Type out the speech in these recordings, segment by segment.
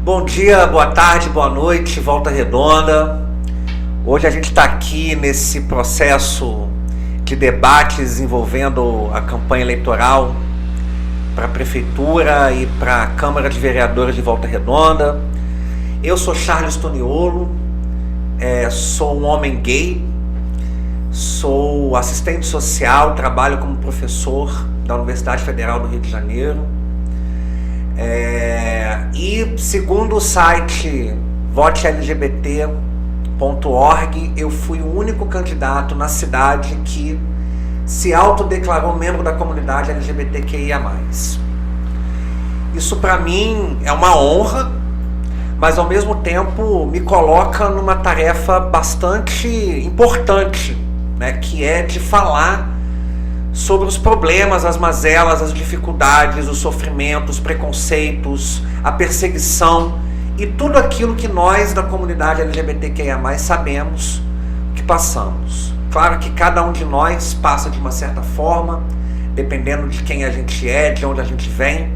Bom dia, boa tarde, boa noite, Volta Redonda. Hoje a gente está aqui nesse processo de debates envolvendo a campanha eleitoral para a Prefeitura e para a Câmara de Vereadores de Volta Redonda. Eu sou Charles Toniolo, sou um homem gay, sou assistente social, trabalho como professor da Universidade Federal do Rio de Janeiro. E segundo o site votelgbt.org, eu fui o único candidato na cidade que se autodeclarou membro da comunidade LGBTQIA+. Isso para mim é uma honra, mas ao mesmo tempo me coloca numa tarefa bastante importante, né, que é de falar sobre os problemas, as mazelas, as dificuldades, os sofrimentos, os preconceitos, a perseguição e tudo aquilo que nós da comunidade LGBTQIA+, sabemos que passamos. Claro que cada um de nós passa de uma certa forma, dependendo de quem a gente é, de onde a gente vem,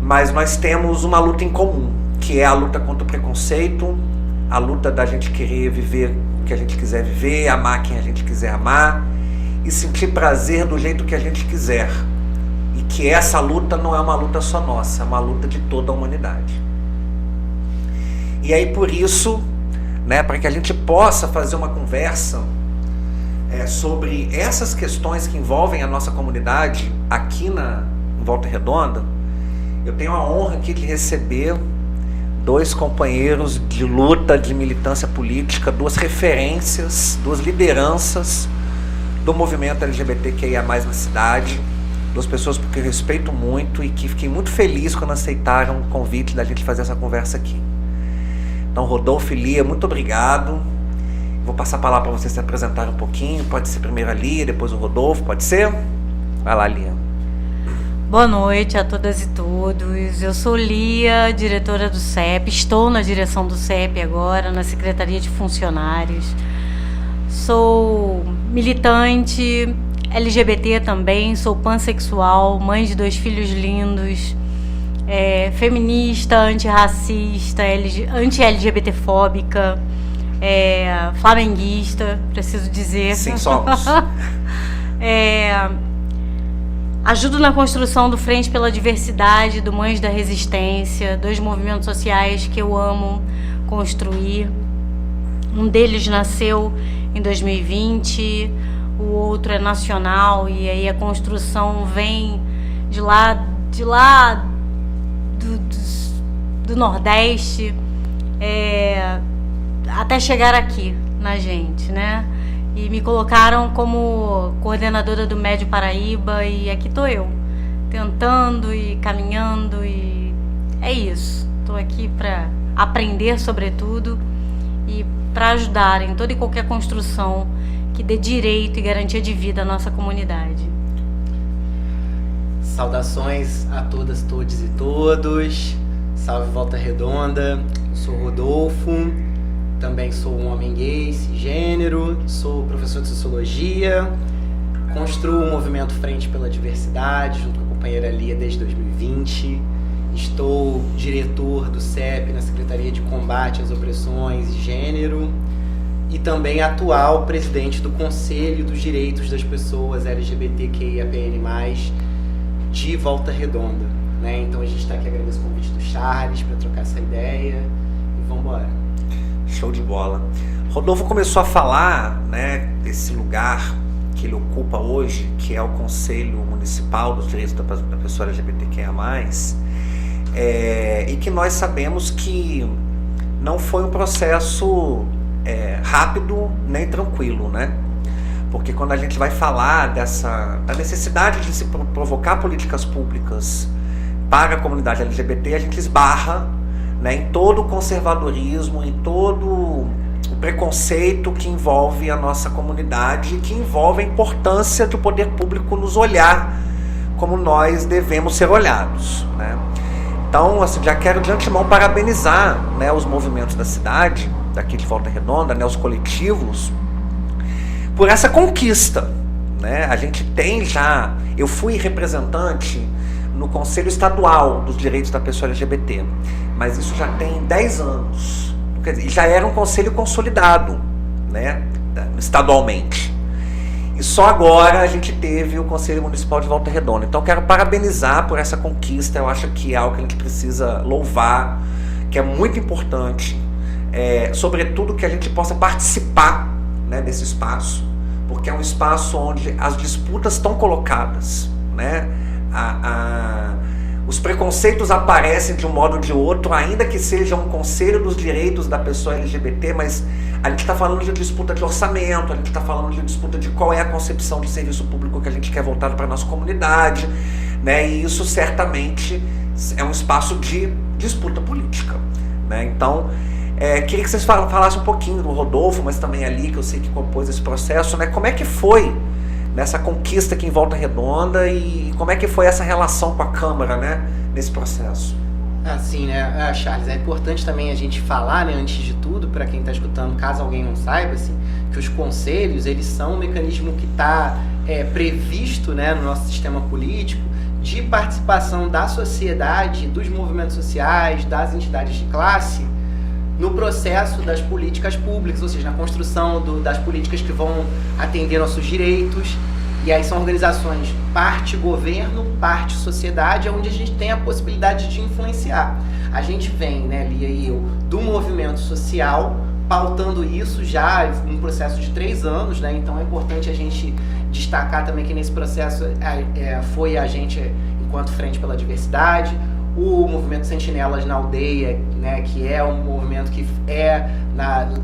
mas nós temos uma luta em comum, que é a luta contra o preconceito, a luta da gente querer viver o que a gente quiser viver, amar quem a gente quiser amar, e sentir prazer do jeito que a gente quiser. E que essa luta não é uma luta só nossa, é uma luta de toda a humanidade. E aí por isso, né, para que a gente possa fazer uma conversa sobre essas questões que envolvem a nossa comunidade aqui em Volta Redonda, eu tenho a honra aqui de receber dois companheiros de luta, de militância política, duas referências, duas lideranças do movimento LGBTQIA+, na cidade, duas pessoas que eu respeito muito e que fiquei muito feliz quando aceitaram o convite da gente fazer essa conversa aqui. Então, Rodolfo e Lia, muito obrigado. Vou passar a palavra para vocês se apresentarem um pouquinho, pode ser primeiro a Lia, depois o Rodolfo, pode ser? Vai lá, Lia. Boa noite a todas e todos. Eu sou Lia, diretora do CEP, estou na direção do CEP agora, na Secretaria de Funcionários. Sou militante LGBT também, sou pansexual, mãe de 2 filhos lindos, feminista, antirracista, anti-LGBTfóbica, flamenguista, preciso dizer. Sim, somos. Ajudo na construção do Frente pela Diversidade, do Mães da Resistência, 2 movimentos sociais que eu amo construir. Um deles nasceu em 2020, o outro é nacional, e aí a construção vem de lá do Nordeste até chegar aqui na gente, né? E me colocaram como coordenadora do Médio Paraíba, e aqui estou eu, tentando e caminhando, e é isso. Estou aqui para aprender, sobretudo, e para ajudar em toda e qualquer construção que dê direito e garantia de vida à nossa comunidade. Saudações a todas, todes e todos. Salve Volta Redonda. Eu sou Rodolfo, também sou um homem gay, cisgênero, sou professor de Sociologia, construo o movimento Frente pela Diversidade junto com a companheira Lia desde 2020. Estou diretor do CEP na Secretaria de Combate às Opressões e Gênero e também atual presidente do Conselho dos Direitos das Pessoas LGBTQIAPN+, de Volta Redonda, né? Então a gente está aqui, agradeço o convite do Charles para trocar essa ideia e vamos embora. Show de bola. Rodolfo começou a falar, né, desse lugar que ele ocupa hoje, que é o Conselho Municipal dos Direitos da Pessoa LGBTQIA+, e que nós sabemos que não foi um processo rápido nem tranquilo, né? Porque quando a gente vai falar da necessidade de se provocar políticas públicas para a comunidade LGBT, a gente esbarra, né, em todo o conservadorismo, em todo o preconceito que envolve a nossa comunidade, que envolve a importância do poder público nos olhar como nós devemos ser olhados, né? Então, assim, já quero de antemão parabenizar, né, os movimentos da cidade, daqui de Volta Redonda, né, os coletivos, por essa conquista, né? A gente tem já, eu fui representante no Conselho Estadual dos Direitos da Pessoa LGBT, mas isso já tem 10 anos. Quer dizer, já era um conselho consolidado, né, estadualmente. E só agora a gente teve o Conselho Municipal de Volta Redonda. Então quero parabenizar por essa conquista. Eu acho que é algo que a gente precisa louvar, que é muito importante, sobretudo que a gente possa participar, né, desse espaço, porque é um espaço onde as disputas estão colocadas, né? Os preconceitos aparecem de um modo ou de outro, ainda que seja um conselho dos direitos da pessoa LGBT, mas a gente está falando de disputa de orçamento, a gente está falando de disputa de qual é a concepção de serviço público que a gente quer voltado para a nossa comunidade, né? E isso certamente é um espaço de disputa política, né? Então, queria que vocês falassem um pouquinho do Rodolfo, mas também ali, que eu sei que compôs esse processo, né? Como é que foi nessa conquista aqui em Volta Redonda e como é que foi essa relação com a Câmara, né, nesse processo? Assim, né, Charles, é importante também a gente falar, né, antes de tudo, para quem está escutando, caso alguém não saiba, assim, que os conselhos, eles são um mecanismo que está previsto, né, no nosso sistema político, de participação da sociedade, dos movimentos sociais, das entidades de classe, no processo das políticas públicas, ou seja, na construção das políticas que vão atender nossos direitos. E aí são organizações parte governo, parte sociedade, onde a gente tem a possibilidade de influenciar. A gente vem, né, Lia e eu, do movimento social, pautando isso já em um processo de 3 anos, né? Então é importante a gente destacar também que nesse processo foi a gente, enquanto Frente pela Diversidade, o movimento Sentinelas na Aldeia, né, que é um movimento que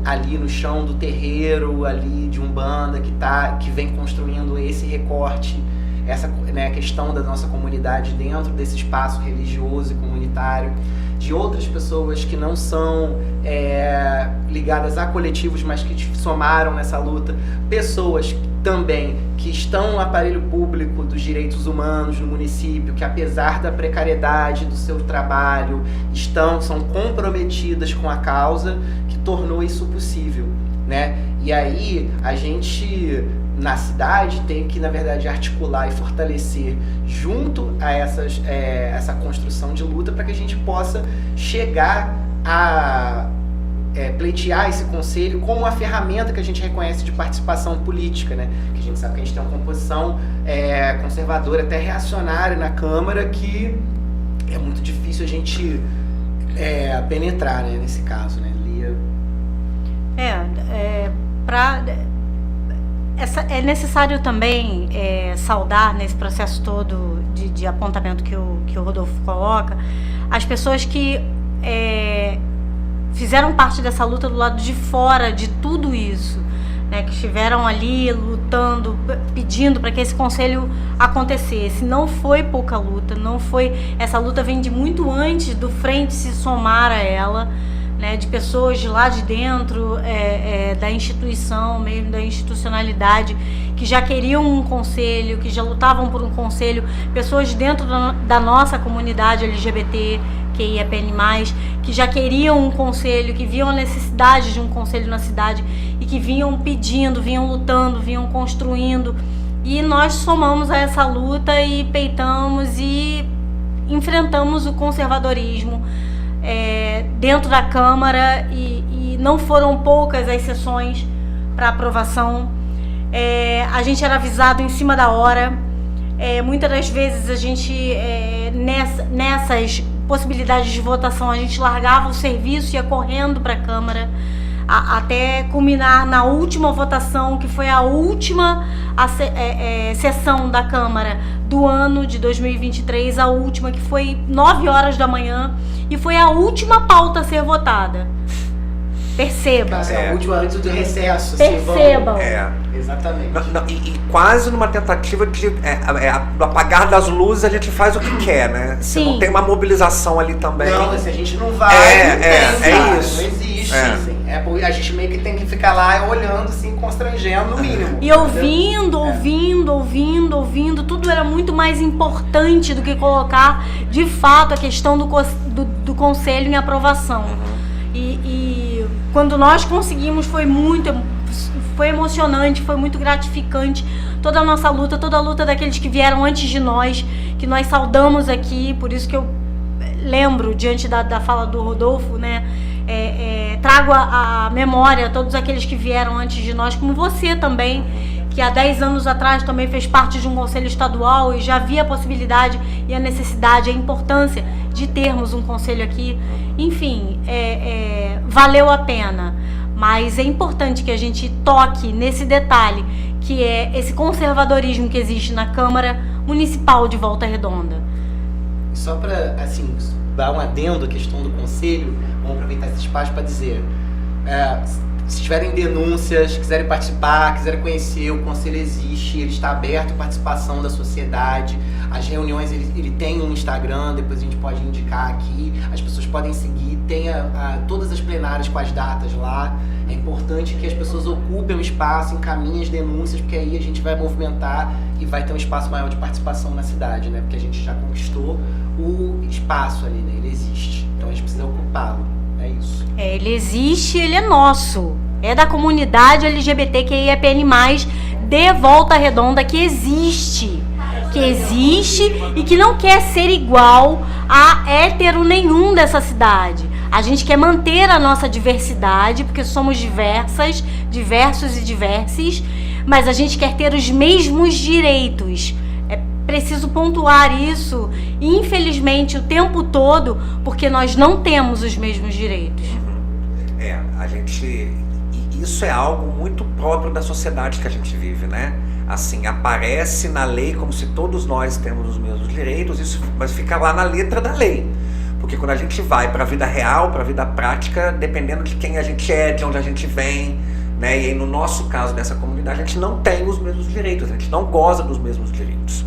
ali no chão do terreiro, ali de Umbanda, que vem construindo esse recorte, essa, né, questão da nossa comunidade dentro desse espaço religioso e comunitário, de outras pessoas que não são ligadas a coletivos, mas que somaram nessa luta, pessoas também que estão no aparelho público dos direitos humanos no município, que apesar da precariedade do seu trabalho, são comprometidas com a causa que tornou isso possível, né? E aí a gente, na cidade, tem que, na verdade, articular e fortalecer junto a essa construção de luta para que a gente possa chegar a pleitear esse conselho como uma ferramenta que a gente reconhece de participação política, né? Que a gente sabe que a gente tem uma composição conservadora, até reacionária na Câmara, que é muito difícil a gente penetrar, né, nesse caso, né, Lia? É necessário também saudar nesse processo todo de apontamento que o Rodolfo coloca, as pessoas que fizeram parte dessa luta do lado de fora de tudo isso, né, que estiveram ali lutando, pedindo para que esse conselho acontecesse. Não foi pouca luta, não foi. Essa luta vem de muito antes do Frente se somar a ela, né, de pessoas de lá de dentro da instituição, mesmo da institucionalidade, que já queriam um conselho, que já lutavam por um conselho, pessoas de dentro da nossa comunidade LGBT, QIAPN+, que já queriam um conselho, que viam a necessidade de um conselho na cidade e que vinham pedindo, vinham lutando, vinham construindo. E nós somamos a essa luta e peitamos e enfrentamos o conservadorismo dentro da Câmara e não foram poucas as sessões para aprovação. A gente era avisado em cima da hora. Muitas das vezes a gente, nessas possibilidades de votação, a gente largava o serviço e ia correndo para a Câmara, até culminar na última votação, que foi a última sessão da Câmara do ano de 2023, a última, que foi 9 horas da manhã, e foi a última pauta a ser votada. Perceba. A última antes do recesso. Percebam. Exatamente. E quase numa tentativa de do apagar das luzes, a gente faz o que quer, né? Se não tem uma mobilização ali também. Não, se a gente não vai, isso. Não existe. Assim. A gente meio que tem que ficar lá olhando, assim, constrangendo no mínimo. E ouvindo, tudo era muito mais importante do que colocar, de fato, a questão do conselho em aprovação. E quando nós conseguimos, foi muito foi emocionante, foi muito gratificante. Toda a nossa luta, toda a luta daqueles que vieram antes de nós, que nós saudamos aqui, por isso que eu lembro, diante da fala do Rodolfo, né? Trago a memória todos aqueles que vieram antes de nós, como você também, que há 10 anos atrás também fez parte de um conselho estadual e já via a possibilidade e a necessidade, a importância de termos um conselho aqui. Enfim, valeu a pena, mas é importante que a gente toque nesse detalhe, que é esse conservadorismo que existe na Câmara Municipal de Volta Redonda. Só para, assim, dar um adendo à questão do conselho, vamos aproveitar esse espaço para dizer, se tiverem denúncias, quiserem participar, quiserem conhecer, o conselho existe, ele está aberto à participação da sociedade. As reuniões, ele tem um Instagram, depois a gente pode indicar aqui, as pessoas podem seguir, tem todas as plenárias com as datas lá. É importante que as pessoas ocupem o espaço, encaminhem as denúncias, porque aí a gente vai movimentar e vai ter um espaço maior de participação na cidade, né? Porque a gente já conquistou o espaço ali, né? Ele existe, então a gente precisa ocupá-lo. É isso. Ele existe, ele é nosso. É da comunidade LGBTQIAPN+, de Volta Redonda, que existe e que não quer ser igual a hétero nenhum dessa cidade. A gente quer manter a nossa diversidade, porque somos diversos e diversas, mas a gente quer ter os mesmos direitos. É preciso pontuar isso, infelizmente, o tempo todo, porque nós não temos os mesmos direitos. Isso é algo muito próprio da sociedade que a gente vive, né? Assim, aparece na lei como se todos nós temos os mesmos direitos, isso, mas fica lá na letra da lei. Porque quando a gente vai para a vida real, para a vida prática, dependendo de quem a gente é, de onde a gente vem, né? E aí, no nosso caso dessa comunidade, a gente não tem os mesmos direitos, a gente não goza dos mesmos direitos.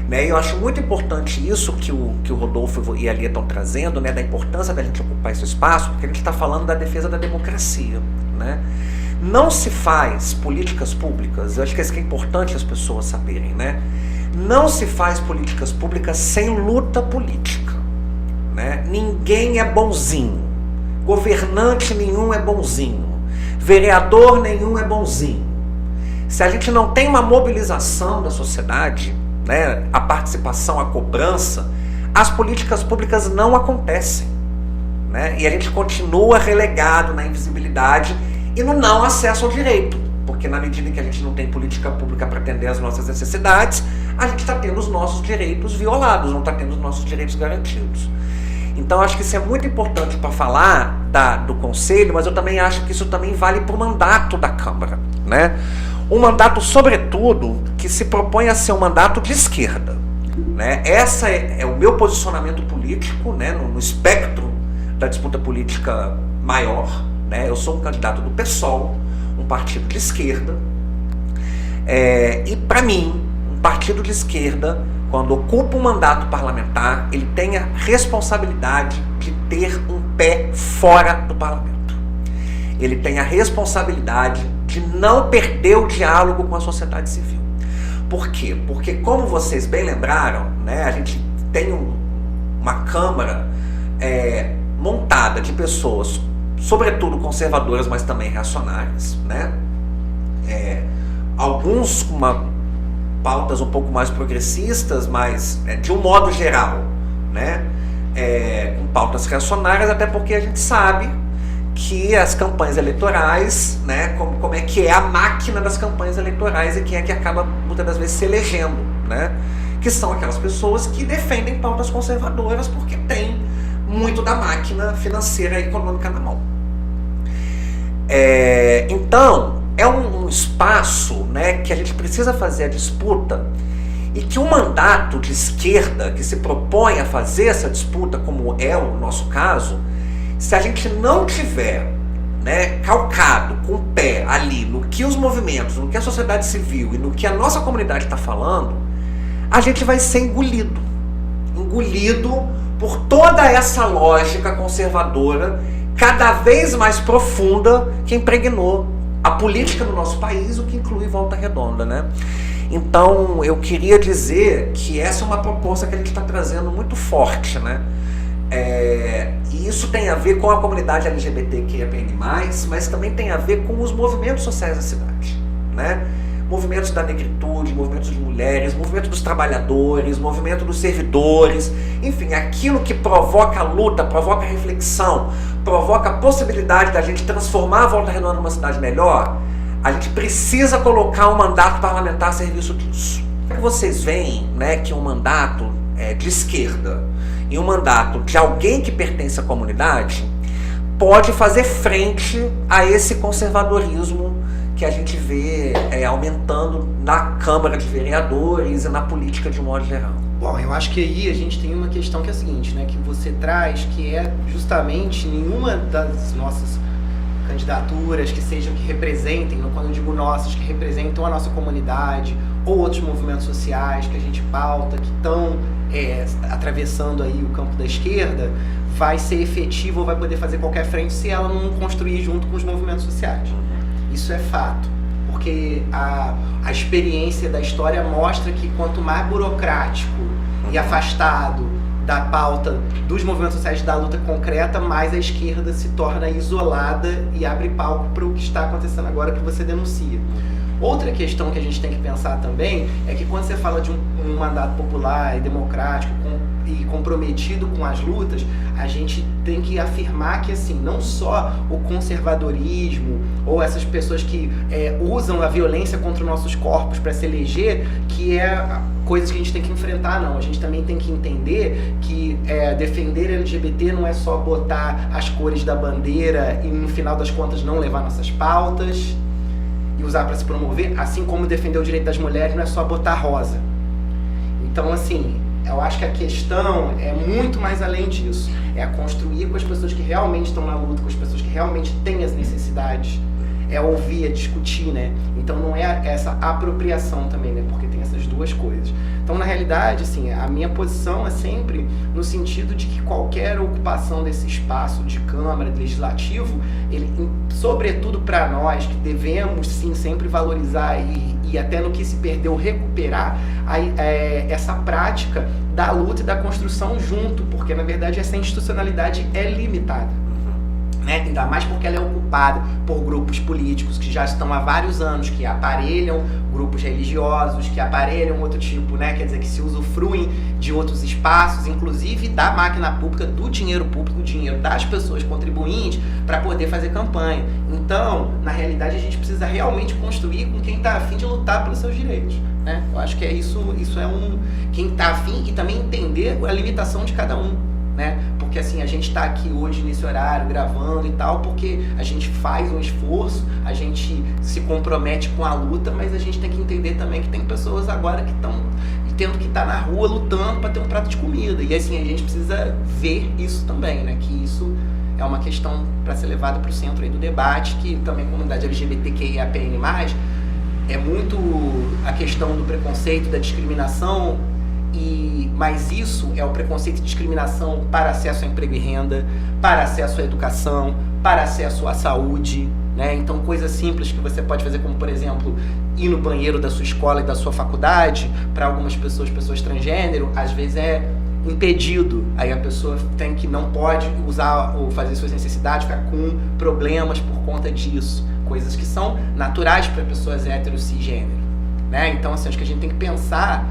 Né? E eu acho muito importante isso que o Rodolfo e a Lia estão trazendo, né? Da importância da gente ocupar esse espaço, porque a gente está falando da defesa da democracia, né? Não se faz políticas públicas, eu acho que isso que é importante as pessoas saberem, né? Não se faz políticas públicas sem luta política, né? Ninguém é bonzinho, governante nenhum é bonzinho, vereador nenhum é bonzinho. Se a gente não tem uma mobilização da sociedade, né, a participação, a cobrança, as políticas públicas não acontecem, né? E a gente continua relegado na invisibilidade e no não acesso ao direito, porque na medida em que a gente não tem política pública para atender às nossas necessidades, a gente está tendo os nossos direitos violados, não está tendo os nossos direitos garantidos. Então acho que isso é muito importante para falar do Conselho, mas eu também acho que isso também vale para o mandato da Câmara, né? Um mandato, sobretudo, que se propõe a ser um mandato de esquerda, né? Essa é o meu posicionamento político, né? No espectro da disputa política maior, né? Eu sou um candidato do PSOL, um partido de esquerda, e para mim, um partido de esquerda, quando ocupa um mandato parlamentar, ele tem a responsabilidade de ter um pé fora do parlamento. Ele tem a responsabilidade de não perder o diálogo com a sociedade civil. Por quê? Porque, como vocês bem lembraram, né, a gente tem uma Câmara montada de pessoas, sobretudo conservadoras, mas também reacionárias, né? Alguns com pautas um pouco mais progressistas, mas de um modo geral, né? Com pautas reacionárias, até porque a gente sabe que as campanhas eleitorais, né, como é que é a máquina das campanhas eleitorais e quem é que acaba muitas das vezes se elegendo, né? Que são aquelas pessoas que defendem pautas conservadoras porque tem muito da máquina financeira e econômica na mão. Então, é um espaço, né, que a gente precisa fazer a disputa e que um mandato de esquerda que se propõe a fazer essa disputa, como é o nosso caso, se a gente não tiver, né, calcado com o pé ali no que os movimentos, no que a sociedade civil e no que a nossa comunidade está falando, a gente vai ser engolido por toda essa lógica conservadora cada vez mais profunda que impregnou a política no nosso país, o que inclui Volta Redonda, né? Então eu queria dizer que essa é uma proposta que a gente está trazendo muito forte, né? E isso tem a ver com a comunidade LGBTQIAPN+, mas também tem a ver com os movimentos sociais da cidade, né? Movimentos da negritude, movimentos de mulheres, movimento dos trabalhadores, movimento dos servidores, enfim, aquilo que provoca luta, provoca reflexão, provoca a possibilidade da gente transformar a Volta Redonda numa cidade melhor. A gente precisa colocar um mandato parlamentar a serviço disso. Vocês veem, né, que um mandato de esquerda e um mandato de alguém que pertence à comunidade pode fazer frente a esse conservadorismo que a gente vê aumentando na Câmara de Vereadores e na política de um modo geral. Bom, eu acho que aí a gente tem uma questão que é a seguinte, né, que você traz, que é justamente nenhuma das nossas candidaturas que sejam, que representem, quando eu digo nossas, que representam a nossa comunidade ou outros movimentos sociais que a gente pauta, que estão atravessando aí o campo da esquerda, vai ser efetivo ou vai poder fazer qualquer frente se ela não construir junto com os movimentos sociais. Isso é fato, porque a experiência da história mostra que quanto mais burocrático e afastado da pauta dos movimentos sociais da luta concreta, mais a esquerda se torna isolada e abre palco para o que está acontecendo agora que você denuncia. Outra questão que a gente tem que pensar também é que quando você fala de um mandato popular e democrático e comprometido com as lutas, a gente tem que afirmar que, assim, não só o conservadorismo ou essas pessoas que usam a violência contra os nossos corpos para se eleger, que é coisas que a gente tem que enfrentar, não. A gente também tem que entender que defender LGBT não é só botar as cores da bandeira e, no final das contas, não levar nossas pautas e usar para se promover, assim como defender o direito das mulheres não é só botar rosa. Então, assim, eu acho que a questão é muito mais além disso. É construir com as pessoas que realmente estão na luta, com as pessoas que realmente têm as necessidades. É ouvir, é discutir, né? Então não é essa apropriação também, né? Porque tem essas duas coisas. Então, na realidade, assim, a minha posição é sempre no sentido de que qualquer ocupação desse espaço de Câmara, de Legislativo, ele, sobretudo para nós, que devemos, sim, sempre valorizar e até no que se perdeu, recuperar essa prática da luta e da construção junto, porque, na verdade, essa institucionalidade é limitada. Né? Ainda mais porque ela é ocupada por grupos políticos que já estão há vários anos, que aparelham grupos religiosos, que aparelham outro tipo, né? Quer dizer, que se usufruem de outros espaços, inclusive da máquina pública, do dinheiro público, o dinheiro das pessoas contribuintes, para poder fazer campanha. Então, na realidade, a gente precisa realmente construir com quem está afim de lutar pelos seus direitos. Né? Eu acho que isso é quem está afim, e também entender a limitação de cada um. Né? Porque assim, a gente está aqui hoje nesse horário gravando e tal, porque a gente faz um esforço, a gente se compromete com a luta, mas a gente tem que entender também que tem pessoas agora que estão tendo que estar na rua lutando para ter um prato de comida. E assim, a gente precisa ver isso também, né? Que isso é uma questão para ser levada para o centro aí do debate, que também a comunidade LGBTQIAPN+, é muito a questão do preconceito, da discriminação. Mas isso é o preconceito e discriminação para acesso a emprego e renda, para acesso à educação, para acesso à saúde, né? Então, coisas simples que você pode fazer, como, por exemplo, ir no banheiro da sua escola e da sua faculdade, para algumas pessoas transgênero, às vezes é impedido. Aí a pessoa não pode usar ou fazer suas necessidades, ficar com problemas por conta disso. Coisas que são naturais para pessoas hétero cisgênero, né? Então, assim, acho que a gente tem que pensar...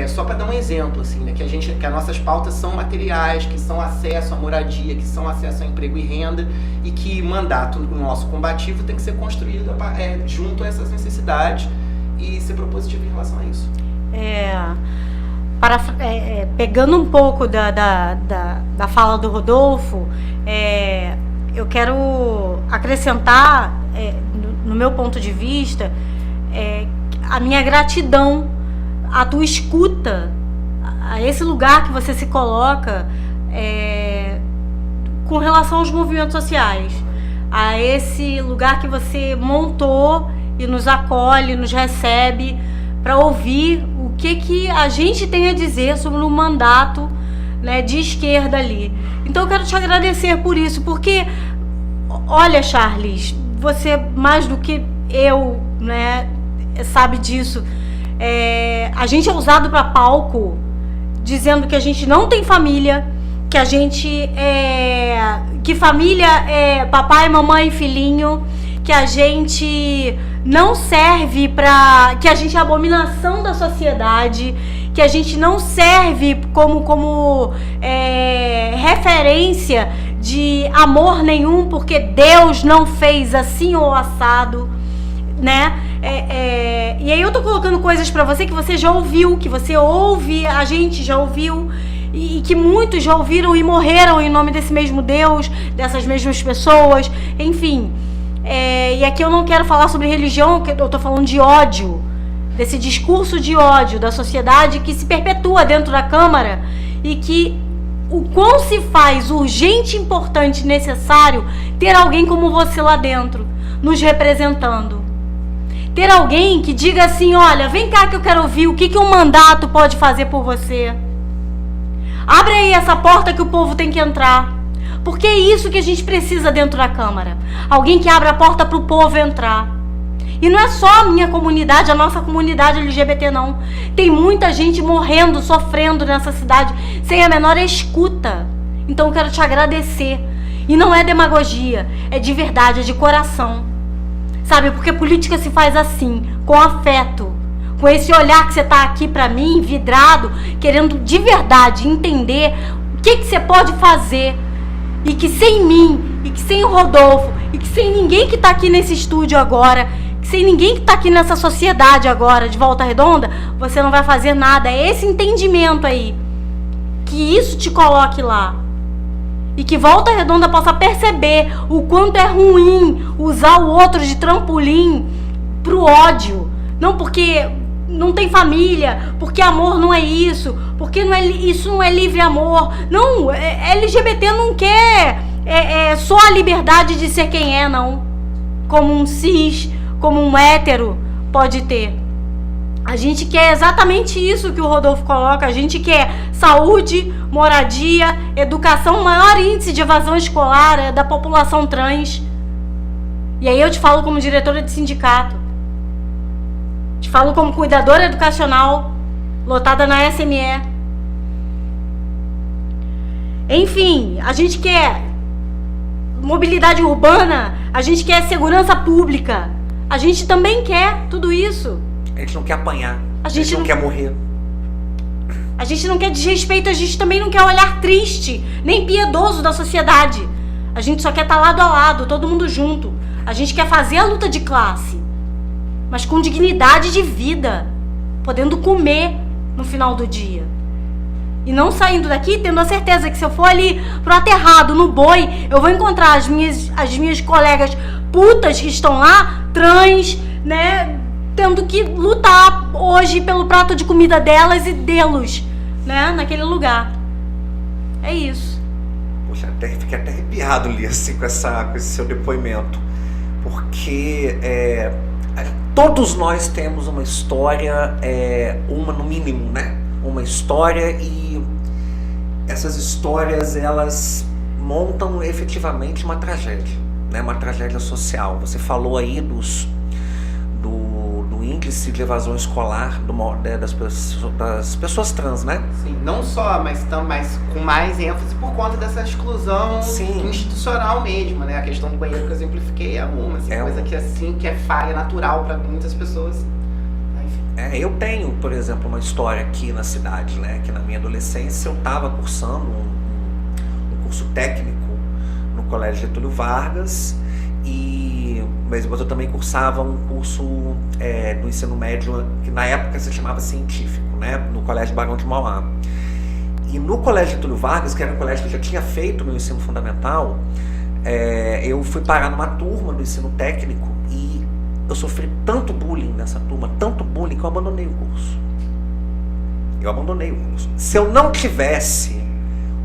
só para dar um exemplo, assim, né, que as nossas pautas são materiais, que são acesso à moradia, que são acesso a emprego e renda, e que mandato nosso combativo tem que ser construído junto a essas necessidades e ser propositivo em relação a isso. Pegando um pouco da fala do Rodolfo, eu quero acrescentar, no meu ponto de vista, a minha gratidão a tua escuta, a esse lugar que você se coloca com relação aos movimentos sociais, a esse lugar que você montou e nos acolhe, nos recebe para ouvir o que a gente tem a dizer sobre o mandato, né, de esquerda ali. Então eu quero te agradecer por isso, porque, olha, Charles, você mais do que eu, né, sabe disso. A gente é usado para palco dizendo que a gente não tem família, que a gente que família é papai, mamãe e filhinho, que a gente não serve para, que a gente é abominação da sociedade, que a gente não serve como referência de amor nenhum, porque Deus não fez assim ou assado, né? E aí eu tô colocando coisas pra você que você já ouviu, que você ouve, a gente já ouviu, e que muitos já ouviram e morreram em nome desse mesmo Deus, dessas mesmas pessoas, enfim. E aqui eu não quero falar sobre religião, eu tô falando de ódio, desse discurso de ódio da sociedade que se perpetua dentro da Câmara, e que o quão se faz urgente, importante, necessário ter alguém como você lá dentro, nos representando. Ter alguém que diga assim, olha, vem cá que eu quero ouvir o que um mandato pode fazer por você. Abre aí essa porta que o povo tem que entrar. Porque é isso que a gente precisa dentro da Câmara. Alguém que abra a porta para o povo entrar. E não é só a minha comunidade, a nossa comunidade LGBT não. Tem muita gente morrendo, sofrendo nessa cidade, sem a menor escuta. Então eu quero te agradecer. E não é demagogia, é de verdade, é de coração. Sabe, porque política se faz assim, com afeto. Com esse olhar que você tá aqui pra mim, vidrado, querendo de verdade entender o que você pode fazer. E que sem mim, e que sem o Rodolfo, e que sem ninguém que tá aqui nesse estúdio agora, que sem ninguém que tá aqui nessa sociedade agora, de Volta Redonda, você não vai fazer nada. É esse entendimento aí. Que isso te coloque lá. E que Volta Redonda possa perceber o quanto é ruim usar o outro de trampolim pro ódio. Não porque não tem família, porque amor não é isso, porque isso não é livre amor. Não, LGBT não quer só a liberdade de ser quem é, não. Como um cis, como um hétero pode ter. A gente quer exatamente isso que o Rodolfo coloca. A gente quer saúde, moradia, educação. O maior índice de evasão escolar é da população trans. E aí eu te falo como diretora de sindicato. Te falo como cuidadora educacional, lotada na SME. Enfim, a gente quer mobilidade urbana, a gente quer segurança pública. A gente também quer tudo isso. A gente não quer apanhar, a gente não quer morrer. A gente não quer desrespeito, a gente também não quer olhar triste, nem piedoso da sociedade. A gente só quer estar lado a lado, todo mundo junto. A gente quer fazer a luta de classe, mas com dignidade de vida, podendo comer no final do dia. E não saindo daqui tendo a certeza que se eu for ali pro aterrado, no boi, eu vou encontrar as minhas colegas putas que estão lá, trans, né, tendo que lutar hoje pelo prato de comida delas e deles, né, naquele lugar. É isso. Poxa, fiquei até arrepiado ali, assim, com esse seu depoimento. Porque todos nós temos uma história, uma no mínimo, né? Uma história, e essas histórias, elas montam efetivamente uma tragédia, né? Uma tragédia social. Você falou aí do índice de evasão escolar das pessoas trans, né? Sim, não só, mas com mais ênfase por conta dessa exclusão institucional mesmo, né? A questão do banheiro que eu exemplifiquei é uma, assim, coisa que assim, que é falha natural para muitas pessoas. Enfim. Eu tenho, por exemplo, uma história aqui na cidade, né? Que na minha adolescência eu estava cursando um curso técnico no Colégio Getúlio Vargas, mas eu também cursava um curso do ensino médio, que na época se chamava científico, né, no Colégio Barão de Mauá. E no Colégio Getúlio Vargas, que era um colégio que eu já tinha feito meu ensino fundamental, eu fui parar numa turma do ensino técnico e eu sofri tanto bullying nessa turma, tanto bullying, que eu abandonei o curso. Se eu não tivesse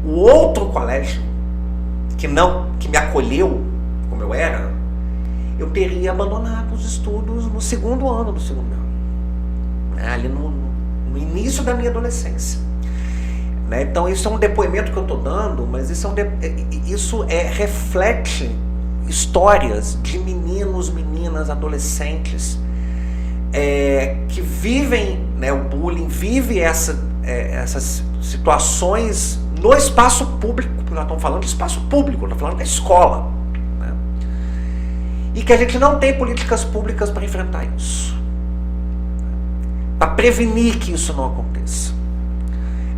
o outro colégio que me acolheu como eu era, eu teria abandonado os estudos no segundo ano do segundo ano, ali no início da minha adolescência, né? Então isso é um depoimento que eu estou dando, mas isso reflete histórias de meninos, meninas, adolescentes que vivem, né, o bullying, vivem essas situações no espaço público, porque nós estamos falando de espaço público, nós estamos falando da escola, né? E que a gente não tem políticas públicas para enfrentar isso, para prevenir que isso não aconteça.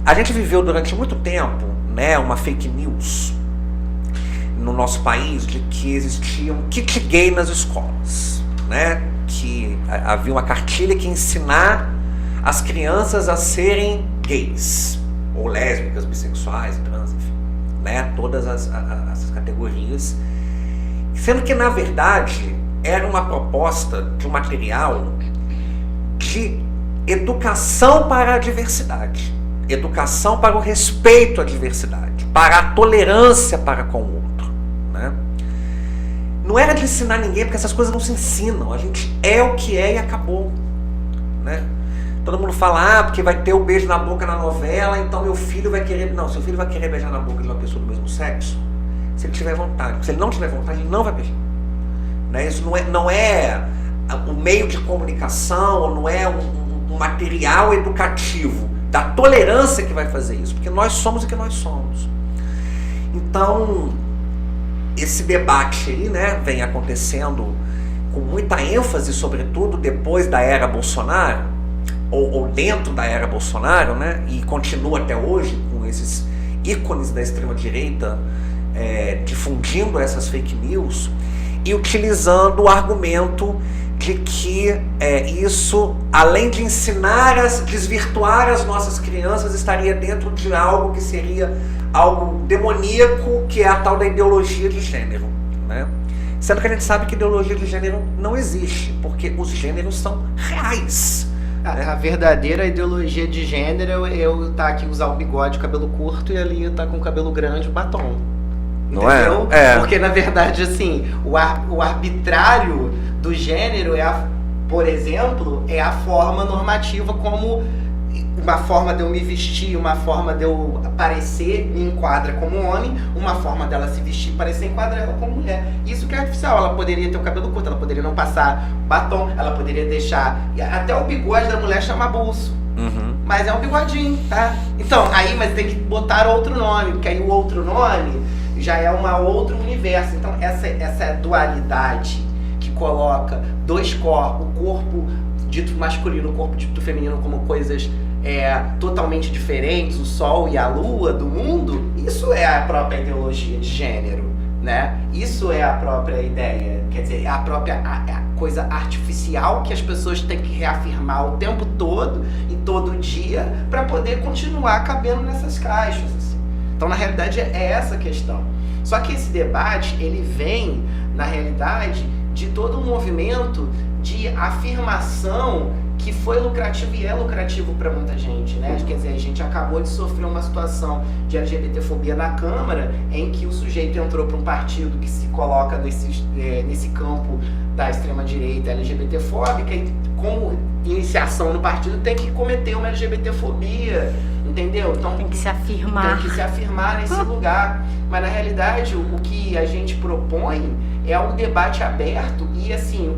A gente viveu durante muito tempo, né, uma fake news no nosso país de que existia um kit gay nas escolas, né? Que havia uma cartilha que ia ensinar as crianças a serem gays, ou lésbicas, bissexuais, trans, enfim, né? Todas essas categorias. Sendo que, na verdade, era uma proposta de um material de educação para a diversidade, educação para o respeito à diversidade, para a tolerância para com o outro, né? Não era de ensinar ninguém, porque essas coisas não se ensinam. A gente é o que é e acabou, né? Todo mundo fala, porque vai ter o beijo na boca na novela, então meu filho vai querer... Não, seu filho vai querer beijar na boca de uma pessoa do mesmo sexo se ele tiver vontade. Se ele não tiver vontade, ele não vai beijar, né? Isso não é um meio de comunicação, ou não é um material educativo da tolerância que vai fazer isso, porque nós somos o que nós somos. Então, esse debate aí, né, vem acontecendo com muita ênfase, sobretudo depois da era Bolsonaro, ou dentro da era Bolsonaro, né, e continua até hoje com esses ícones da extrema-direita difundindo essas fake news e utilizando o argumento de que isso, além de desvirtuar as nossas crianças, estaria dentro de algo que seria algo demoníaco, que é a tal da ideologia de gênero, né? Sendo que a gente sabe que ideologia de gênero não existe, porque os gêneros são reais. A verdadeira ideologia de gênero é eu estar aqui usar o bigode, o cabelo curto, e ali eu estar com o cabelo grande, o batom. Não entendeu? é? Porque, na verdade, assim, o arbitrário do gênero por exemplo, é a forma normativa como uma forma de eu me vestir, uma forma de eu parecer me enquadra como homem, uma forma dela se vestir parecer enquadra ela como mulher. Isso que é artificial. Ela poderia ter o cabelo curto, ela poderia não passar batom, ela poderia deixar... Até o bigode da mulher chama bolso. Uhum. Mas é um bigodinho, tá? Então, mas tem que botar outro nome, porque aí o outro nome já é um outro universo. Então, essa dualidade que coloca dois corpos, o corpo dito masculino, o corpo dito feminino, como coisas totalmente diferentes, o sol e a lua do mundo, isso é a própria ideologia de gênero, né? Isso é a própria ideia, quer dizer, é a própria coisa artificial que as pessoas têm que reafirmar o tempo todo e todo dia para poder continuar cabendo nessas caixas, assim. Então, na realidade, é essa a questão. Só que esse debate, ele vem, na realidade, de todo um movimento de afirmação que foi lucrativo e é lucrativo para muita gente, né? Quer dizer, a gente acabou de sofrer uma situação de LGBTfobia na Câmara, em que o sujeito entrou para um partido que se coloca nesse campo da extrema-direita LGBTfóbica e, como iniciação no partido, tem que cometer uma LGBTfobia, entendeu? Então, tem que se afirmar. Tem que se afirmar nesse lugar. Mas, na realidade, o que a gente propõe é um debate aberto e, assim,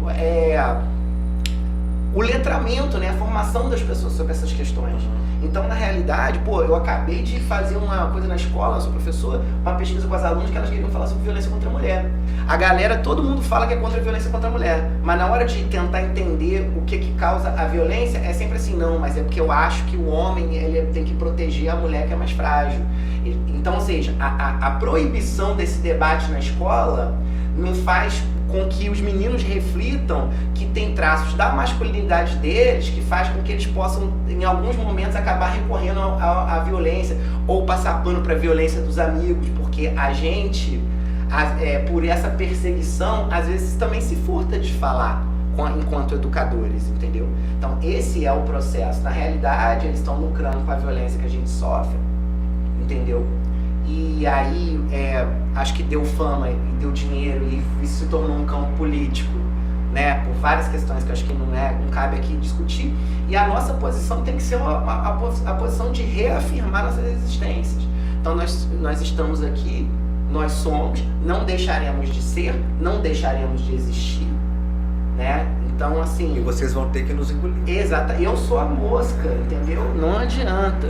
o letramento, né, a formação das pessoas sobre essas questões. Então, na realidade, eu acabei de fazer uma coisa na escola, eu sou professor, uma pesquisa com as alunas que elas queriam falar sobre violência contra a mulher. A galera, todo mundo fala que é contra a violência contra a mulher, mas na hora de tentar entender o que causa a violência, é sempre assim, não, mas é porque eu acho que o homem ele tem que proteger a mulher que é mais frágil. Então, ou seja, a proibição desse debate na escola não faz com que os meninos reflitam que tem traços da masculinidade deles que faz com que eles possam, em alguns momentos, acabar recorrendo à violência ou passar pano para a violência dos amigos, porque a gente, por essa perseguição, às vezes também se furta de falar enquanto educadores, entendeu? Então, esse é o processo. Na realidade, eles estão lucrando com a violência que a gente sofre, entendeu? E aí, acho que deu fama e deu dinheiro e isso se tornou um campo político, né? Por várias questões que eu acho que não cabe aqui discutir. E a nossa posição tem que ser a posição de reafirmar nossas existências. Então, nós estamos aqui, nós somos, não deixaremos de ser, não deixaremos de existir, né? Então, assim... E vocês vão ter que nos engolir. Exato. Eu sou a mosca, entendeu? Não adianta.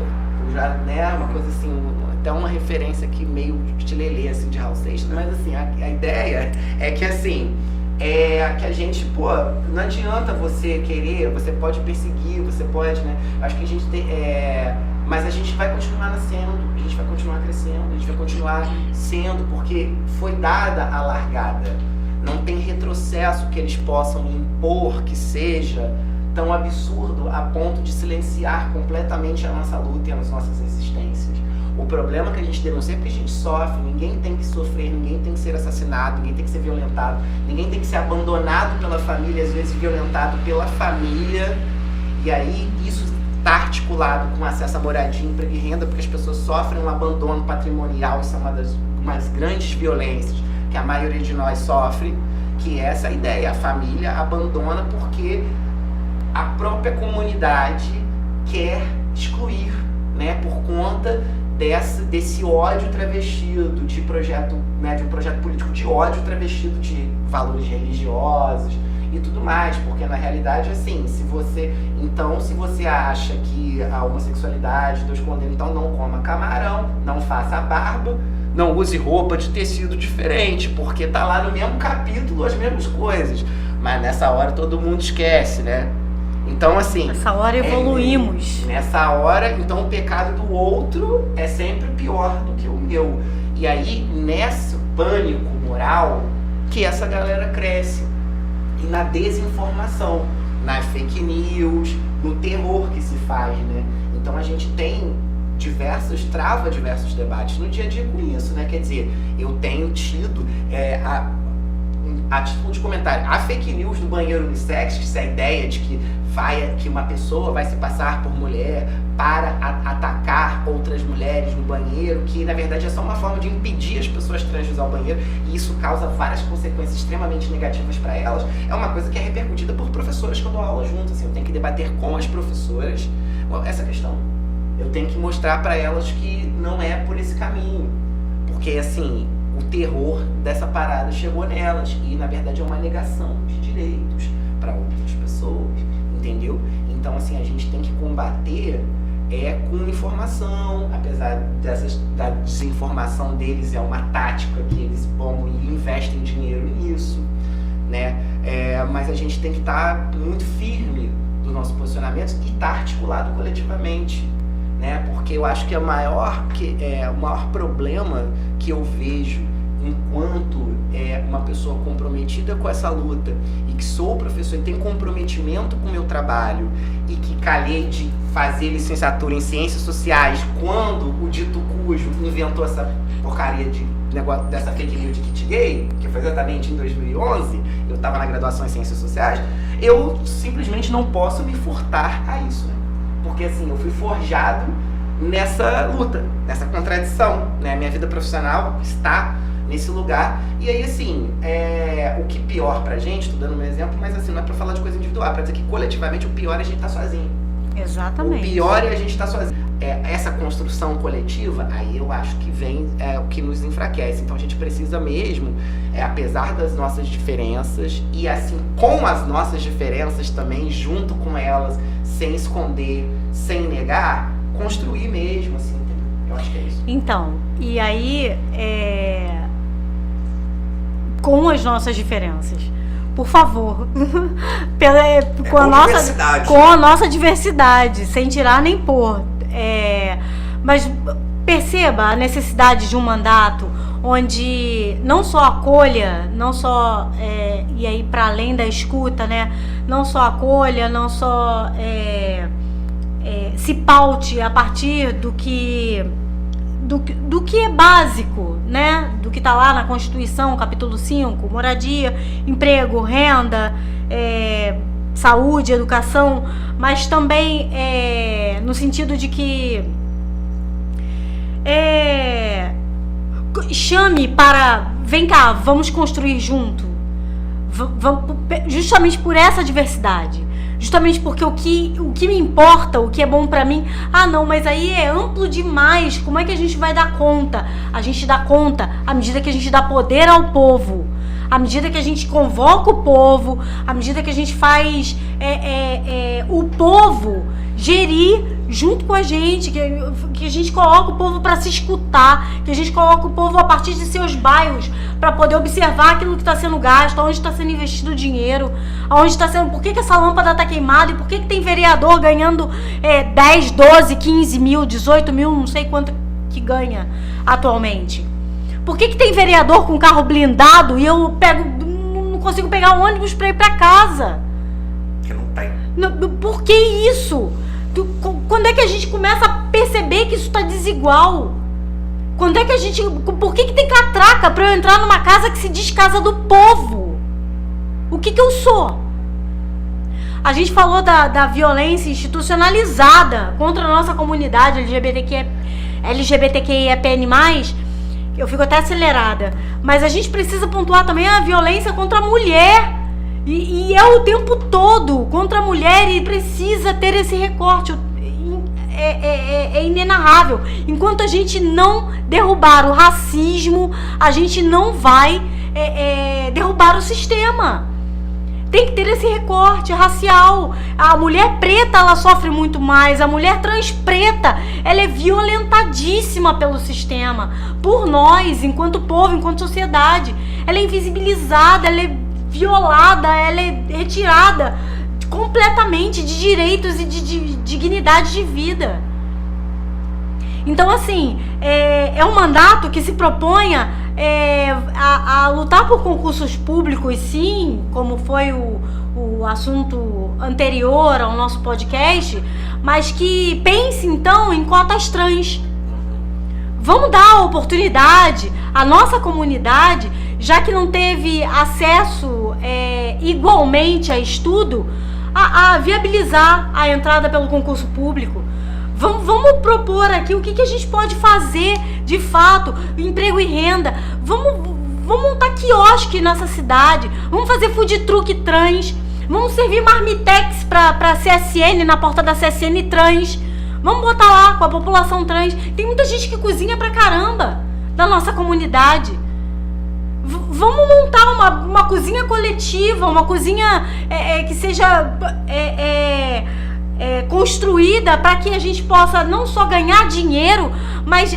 Já, né, uma coisa assim... até uma referência aqui meio de lelê, assim, de Raul Seixas, mas assim, a ideia é que assim, que a gente, pô, não adianta você querer, você pode perseguir, você pode, né? Acho que a gente tem, mas a gente vai continuar nascendo, a gente vai continuar crescendo, a gente vai continuar sendo, porque foi dada a largada. Não tem retrocesso que eles possam impor que seja tão absurdo a ponto de silenciar completamente a nossa luta e as nossas existências. O problema que a gente denuncia é porque a gente sofre, ninguém tem que sofrer, ninguém tem que ser assassinado, ninguém tem que ser violentado, ninguém tem que ser abandonado pela família, às vezes violentado pela família, e aí isso está articulado com acesso a moradia, emprego e renda, porque as pessoas sofrem um abandono patrimonial, isso é uma das grandes violências que a maioria de nós sofre, que é essa ideia, a família abandona porque a própria comunidade quer excluir, né, por conta desse ódio travestido de projeto, né, de um projeto político de ódio travestido de valores religiosos e tudo mais, porque na realidade, assim, se você acha que a homossexualidade, Deus condena, então não coma camarão, não faça barba, não use roupa de tecido diferente, porque tá lá no mesmo capítulo as mesmas coisas, mas nessa hora todo mundo esquece, né? Então, assim... Nessa hora evoluímos. Nessa hora, então o pecado do outro é sempre pior do que o meu. E aí, nesse pânico moral, que essa galera cresce. E na desinformação, nas fake news, no terror que se faz, né? Então a gente tem trava diversos debates no dia a dia com isso, né? Quer dizer, eu tenho tido a título de comentário, a fake news do banheiro unissex, que é a ideia de que uma pessoa vai se passar por mulher para atacar outras mulheres no banheiro, que na verdade é só uma forma de impedir as pessoas trans de usar o banheiro, e isso causa várias consequências extremamente negativas para elas. É uma coisa que é repercutida por professoras que eu dou aula junto, assim, eu tenho que debater com as professoras essa questão. Eu tenho que mostrar para elas que não é por esse caminho, porque assim, o terror dessa parada chegou nelas, e na verdade é uma negação de direitos para outras pessoas, entendeu? Então assim, a gente tem que combater com informação, apesar da desinformação deles, é uma tática que eles vão e investem dinheiro nisso, né? Mas a gente tem que estar muito firme do nosso posicionamento e estar articulado coletivamente, né? Porque eu acho que o maior problema que eu vejo enquanto uma pessoa comprometida com essa luta e que sou professor e tenho comprometimento com o meu trabalho e que calhei de fazer licenciatura em Ciências Sociais quando o dito cujo inventou essa porcaria de negócio dessa fake news de kit gay, que foi exatamente em 2011, eu estava na graduação em Ciências Sociais, eu simplesmente não posso me furtar a isso, né? Porque assim, eu fui forjado nessa luta, nessa contradição, né? Minha vida profissional está nesse lugar, e aí assim, o que pior pra gente, tô dando um exemplo, mas assim, não é pra falar de coisa individual, é pra dizer que coletivamente o pior é a gente estar sozinho. Exatamente. O pior é a gente estar sozinho. Essa construção coletiva, aí eu acho que vem o que nos enfraquece. Então a gente precisa mesmo, apesar das nossas diferenças, e assim, com as nossas diferenças também, junto com elas, sem esconder, sem negar, construir mesmo, assim, entendeu? Eu acho que é isso. Então, e aí, com as nossas diferenças, por favor, com a nossa diversidade, sem tirar nem pôr, mas perceba a necessidade de um mandato onde não só acolha, não só, e aí para além da escuta, né, não só acolha, não só se paute a partir do que é básico, né? Do que está lá na Constituição, capítulo 5, moradia, emprego, renda, saúde, educação, mas também no sentido de que chame para, vem cá, vamos construir junto, justamente por essa diversidade. Justamente porque o que me importa, o que é bom pra mim, não, mas aí é amplo demais, como é que a gente vai dar conta? A gente dá conta à medida que a gente dá poder ao povo, à medida que a gente convoca o povo, à medida que a gente faz o povo gerir junto com a gente, que a gente coloca o povo para se escutar, que a gente coloca o povo a partir de seus bairros para poder observar aquilo que está sendo gasto, onde está sendo investido o dinheiro, aonde está sendo, por que essa lâmpada está queimada e por que tem vereador ganhando 10, 12, 15 mil, 18 mil, não sei quanto que ganha atualmente. Por que tem vereador com carro blindado e eu não consigo pegar um ônibus para ir para casa? Que não tem. Por que isso? Quando é que a gente começa a perceber que isso está desigual? Quando é que a gente... Por que tem catraca para eu entrar numa casa que se diz casa do povo? O que eu sou? A gente falou da violência institucionalizada contra a nossa comunidade LGBTQIAPN+, eu fico até acelerada. Mas a gente precisa pontuar também a violência contra a mulher. E é o tempo todo contra a mulher e precisa ter esse recorte. É inenarrável. Enquanto a gente não derrubar o racismo, a gente não vai derrubar o sistema. Tem que ter esse recorte racial. A mulher preta, ela sofre muito mais. A mulher trans preta, ela é violentadíssima pelo sistema. Por nós, enquanto povo, enquanto sociedade. Ela é invisibilizada, ela é violada, ela é retirada completamente de direitos e de dignidade de vida. Então, assim, é um mandato que se proponha a lutar por concursos públicos, sim, como foi o assunto anterior ao nosso podcast, mas que pense, então, em cotas trans. Vamos dar a oportunidade à nossa comunidade, já que não teve acesso igualmente a estudo, a viabilizar a entrada pelo concurso público. Vamos propor aqui o que a gente pode fazer de fato, emprego e renda. Vamos montar quiosque nessa cidade, vamos fazer food truck trans, vamos servir marmitex para CSN, na porta da CSN trans. Vamos botar lá com a população trans. Tem muita gente que cozinha pra caramba da nossa comunidade. Vamos montar uma cozinha coletiva, uma cozinha que seja construída para que a gente possa não só ganhar dinheiro, mas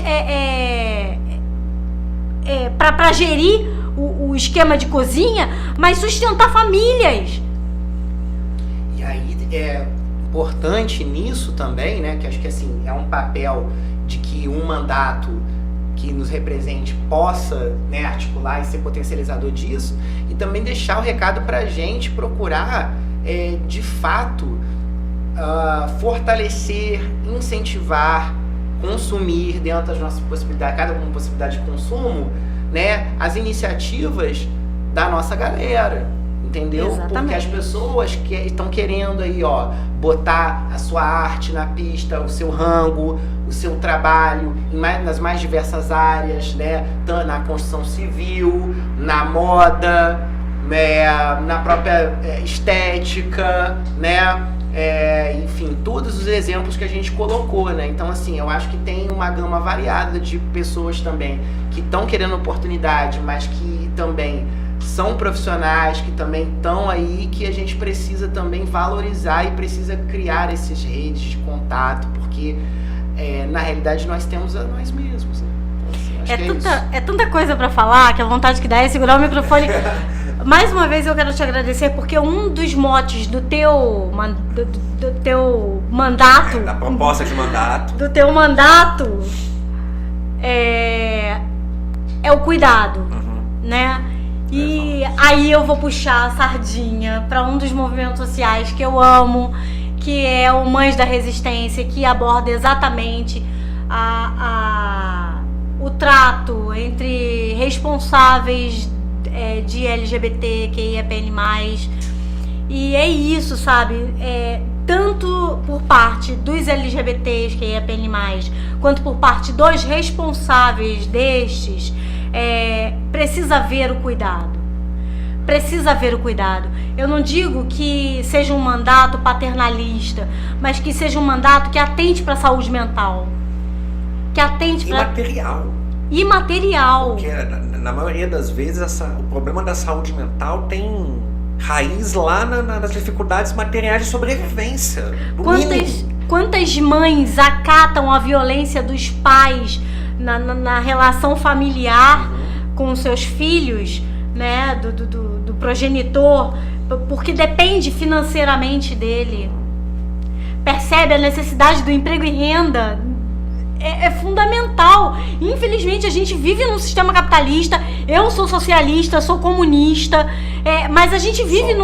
para gerir o esquema de cozinha, mas sustentar famílias. E aí importante nisso também, né, que acho que assim é um papel de que um mandato que nos represente possa, né, articular e ser potencializador disso, e também deixar o recado para a gente procurar de fato fortalecer, incentivar, consumir dentro das nossas possibilidades, cada uma possibilidade de consumo, né, as iniciativas da nossa galera. Entendeu? Exatamente. Porque as pessoas que estão querendo aí, botar a sua arte na pista, o seu rango, o seu trabalho nas mais diversas áreas, né? Na construção civil, na moda, na própria estética, né? Enfim, todos os exemplos que a gente colocou, né? Então, assim, eu acho que tem uma gama variada de pessoas também que estão querendo oportunidade, mas que também são profissionais, que também estão aí, que a gente precisa também valorizar e precisa criar essas redes de contato, porque na realidade nós temos a nós mesmos, né? Então, assim, é tanta coisa para falar que a vontade que dá é segurar o microfone. Mais uma vez eu quero te agradecer, porque um dos motes do teu mandato, Da proposta de mandato, do teu mandato é o cuidado, né? E aí eu vou puxar a sardinha para um dos movimentos sociais que eu amo, que é o Mães da Resistência, que aborda exatamente o trato entre responsáveis de LGBTQIAPN+. E é isso, sabe? Tanto por parte dos LGBTQIAPN+, quanto por parte dos responsáveis destes, precisa haver o cuidado. Precisa haver o cuidado. Eu não digo que seja um mandato paternalista, mas que seja um mandato que atente para a saúde mental. Que atente para... Imaterial. Porque na maioria das vezes o problema da saúde mental tem raiz lá nas dificuldades materiais de sobrevivência. Quantas mães acatam a violência dos pais na relação familiar com seus filhos, né, do progenitor, porque depende financeiramente dele. Percebe a necessidade do emprego e renda? É fundamental. Infelizmente a gente vive num sistema capitalista. Eu sou socialista, sou comunista, mas a gente vive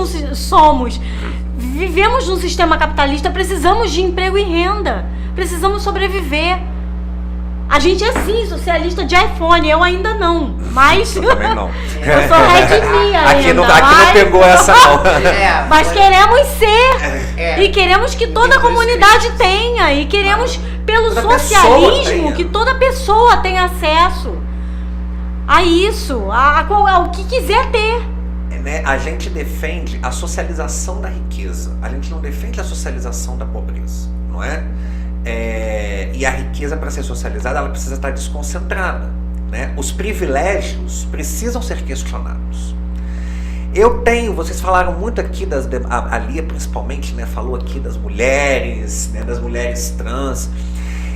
vivemos num sistema capitalista. Precisamos de emprego e renda, precisamos sobreviver. A gente é sim socialista de iPhone, eu ainda não, mas eu também não. Eu sou Redmi ainda. Aqui não pegou essa não. Mas queremos ser, e queremos que toda a comunidade tenha, e queremos pelo socialismo que toda pessoa tenha acesso a isso, ao que quiser ter. A gente defende a socialização da riqueza, a gente não defende a socialização da pobreza, não é? E a riqueza, para ser socializada, ela precisa estar desconcentrada, né? Os privilégios precisam ser questionados. Vocês falaram muito aqui a Lia principalmente, né, falou aqui das mulheres, né, das mulheres trans.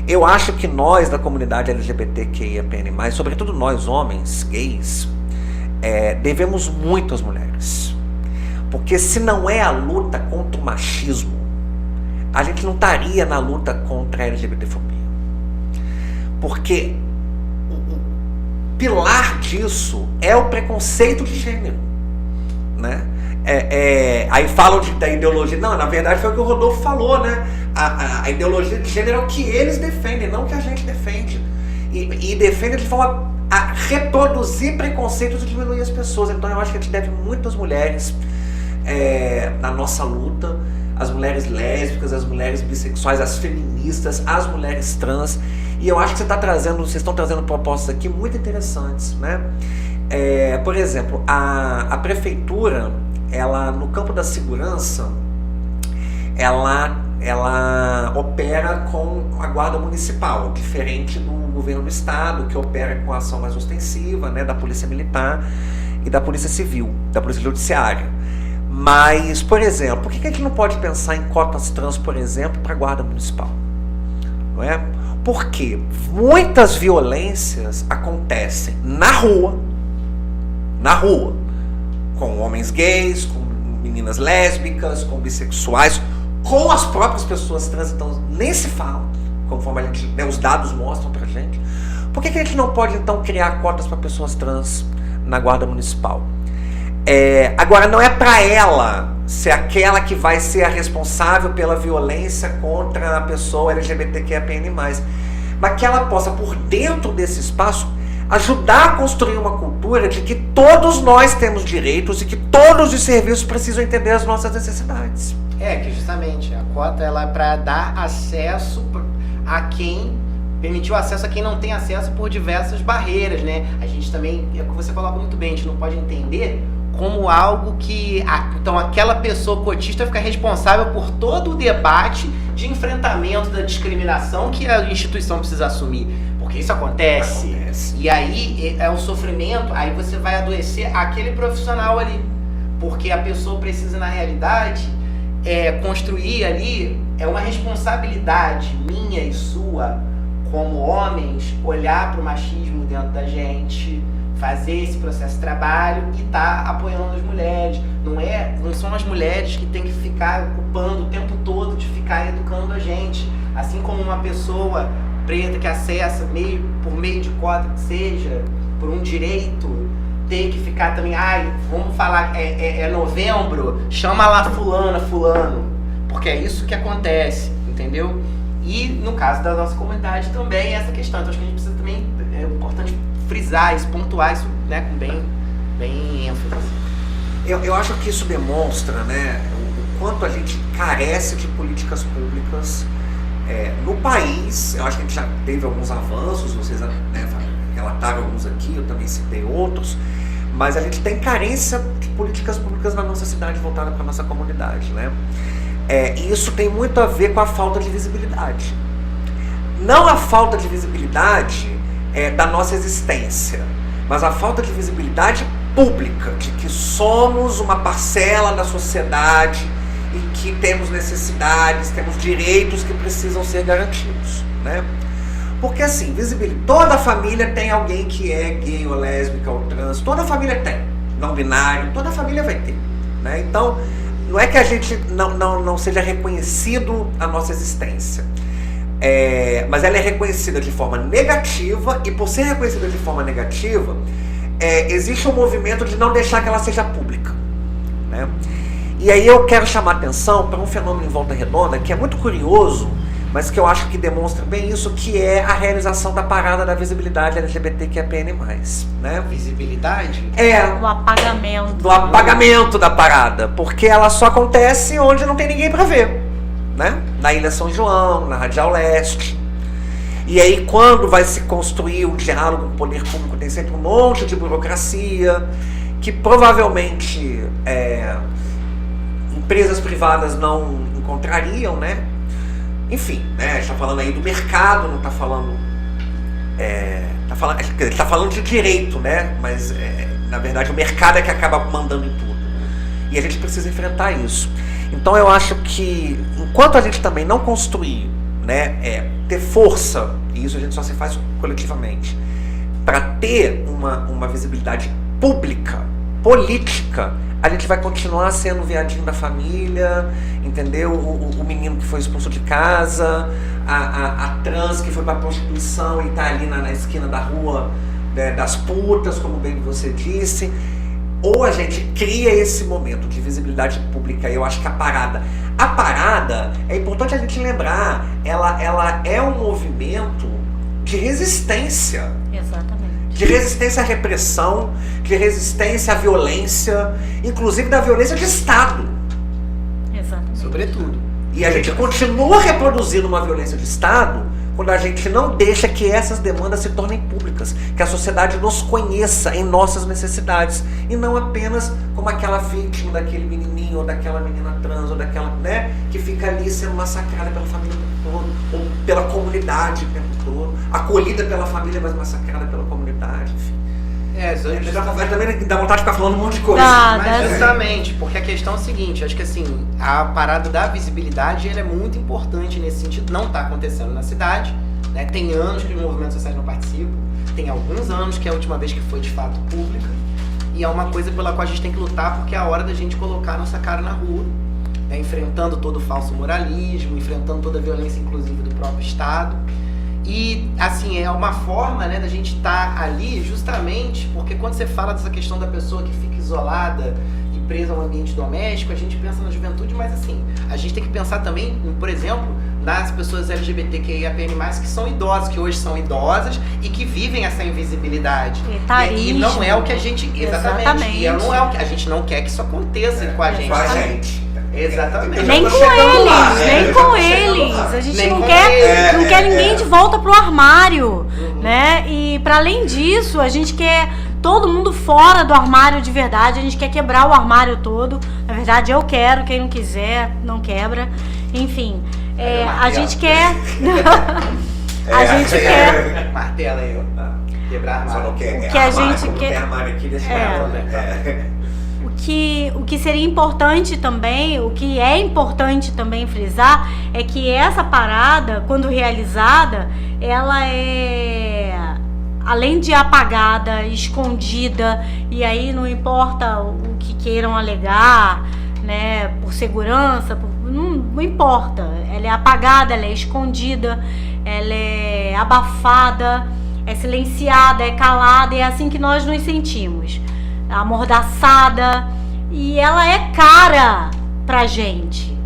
Eu acho que nós da comunidade LGBTQIAPN+, sobretudo nós homens gays, devemos muito às mulheres, porque se não é a luta contra o machismo, a gente não estaria na luta contra a LGBTfobia. Porque o pilar disso é o preconceito de gênero, né? Aí falam da ideologia. Não, na verdade foi o que o Rodolfo falou, né? A ideologia de gênero é o que eles defendem, não o que a gente defende. E defende de forma a reproduzir preconceitos e diminuir as pessoas. Então eu acho que a gente deve muito às mulheres na nossa luta. As mulheres lésbicas, as mulheres bissexuais, as feministas, as mulheres trans. E eu acho que vocês estão trazendo propostas aqui muito interessantes, né? Por exemplo, a prefeitura, ela, no campo da segurança, ela opera com a guarda municipal, diferente do governo do estado, que opera com a ação mais ostensiva, né, da polícia militar e da polícia civil, da polícia judiciária. Mas, por exemplo, por que a gente não pode pensar em cotas trans, por exemplo, para a guarda municipal? Não é? Porque muitas violências acontecem na rua, com homens gays, com meninas lésbicas, com bissexuais, com as próprias pessoas trans, então nem se fala, conforme a gente, né, os dados mostram pra gente. Por que a gente não pode então criar cotas para pessoas trans na guarda municipal? Agora, não é para ela ser aquela que vai ser a responsável pela violência contra a pessoa LGBTQIAPN+, mas que ela possa, por dentro desse espaço, ajudar a construir uma cultura de que todos nós temos direitos e que todos os serviços precisam entender as nossas necessidades. Que justamente a cota ela é para dar acesso a quem permitir o acesso a quem não tem acesso por diversas barreiras, né? A gente também, é o que você coloca muito bem, a gente não pode entender como algo que então aquela pessoa cotista fica responsável por todo o debate de enfrentamento da discriminação que a instituição precisa assumir, porque isso acontece. E aí é um sofrimento, aí você vai adoecer aquele profissional ali, porque a pessoa precisa, na realidade, construir ali, uma responsabilidade minha e sua como homens, olhar para o machismo dentro da gente, fazer esse processo de trabalho e tá apoiando as mulheres. Não são as mulheres que tem que ficar ocupando o tempo todo de ficar educando a gente. Assim como uma pessoa preta que acessa por meio de cota que seja, por um direito, tem que ficar também, vamos falar, novembro, chama lá fulano, porque é isso que acontece, entendeu? E no caso da nossa comunidade também essa questão. Então acho que a gente precisa também, é importante frisar isso, pontuar isso, né, com bem ênfase. Eu acho que isso demonstra, né, o quanto a gente carece de políticas públicas no país. Eu acho que a gente já teve alguns avanços, vocês, né, relataram alguns aqui, eu também citei outros, mas a gente tem carência de políticas públicas na nossa cidade voltada para a nossa comunidade, né? E isso tem muito a ver com a falta de visibilidade. Não a falta de visibilidade da nossa existência, mas a falta de visibilidade pública, de que somos uma parcela da sociedade e que temos necessidades, temos direitos que precisam ser garantidos, né? Porque assim, toda família tem alguém que é gay ou lésbica ou trans, toda família tem, não binário, toda família vai ter, né? Então, não é que a gente não seja reconhecido a nossa existência, mas ela é reconhecida de forma negativa, e por ser reconhecida de forma negativa, existe um movimento de não deixar que ela seja pública, né? E aí eu quero chamar a atenção para um fenômeno em Volta Redonda que é muito curioso, mas que eu acho que demonstra bem isso, que é a realização da parada da visibilidade LGBTQIAPN+, né? Visibilidade? O apagamento. Do apagamento da parada, porque ela só acontece onde não tem ninguém para ver, né? Na Ilha São João, na Radial Leste. E aí quando vai se construir um diálogo com o poder público, tem sempre um monte de burocracia, que provavelmente empresas privadas não encontrariam, né? Enfim, né? A gente está falando aí do mercado, não está falando... Está falando de direito, né? Mas, na verdade, o mercado é que acaba mandando em tudo. E a gente precisa enfrentar isso. Então, eu acho que, enquanto a gente também não construir, né, ter força, e isso a gente só se faz coletivamente, para ter uma visibilidade pública, política, a gente vai continuar sendo o viadinho da família, entendeu? O menino que foi expulso de casa, a trans que foi pra prostituição e tá ali na esquina da rua, né, das putas, como bem você disse. Ou a gente cria esse momento de visibilidade pública, e eu acho que a parada, é importante a gente lembrar, ela é um movimento de resistência. Exatamente. De resistência à repressão, de resistência à violência, inclusive da violência de Estado. Exatamente. Sobretudo. E a gente continua reproduzindo uma violência de Estado quando a gente não deixa que essas demandas se tornem públicas, que a sociedade nos conheça em nossas necessidades, e não apenas como aquela vítima daquele menininho, ou daquela menina trans, ou daquela, né, que fica ali sendo massacrada pela família o tempo todo, ou pela comunidade o tempo todo, acolhida pela família, mas massacrada pela comunidade, enfim. Também dá vontade de ficar falando um monte de coisa. Mas justamente, porque a questão é o seguinte, acho que assim, a parada da visibilidade, ela é muito importante nesse sentido, não está acontecendo na cidade, né? Tem anos que os movimentos sociais não participam, tem alguns anos que é a última vez que foi de fato pública, e é uma coisa pela qual a gente tem que lutar, porque é a hora da gente colocar nossa cara na rua, né? Enfrentando todo o falso moralismo, enfrentando toda a violência inclusive do próprio Estado. E, assim, é uma forma, né, da gente estar ali justamente porque quando você fala dessa questão da pessoa que fica isolada e presa a um ambiente doméstico, a gente pensa na juventude, mas assim, a gente tem que pensar também, por exemplo, nas pessoas LGBTQIAPN+, que são idosas, que hoje são idosas e que vivem essa invisibilidade. E não é o que a gente... Exatamente. E não é o que a gente não quer que isso aconteça com a gente. Com a gente. Exatamente. Nem com eles, nem com eles. A gente não quer ninguém de volta pro armário, né? E para além disso, a gente quer todo mundo fora do armário de verdade. A gente quer quebrar o armário todo. Na verdade, eu quero. Quem não quiser, não quebra. Enfim, a gente quer... a gente quer... Martela aí, ó. Quebrar armário. Só não quer. O que a gente quer... Tem armário aqui desse lado, O que seria importante também, o que é importante também frisar, é que essa parada, quando realizada, ela é, além de apagada, escondida, e aí não importa o que queiram alegar, né, por segurança, não importa, ela é apagada, ela é escondida, ela é abafada, é silenciada, é calada, e é assim que nós nos sentimos. Amordaçada, e ela é cara pra gente.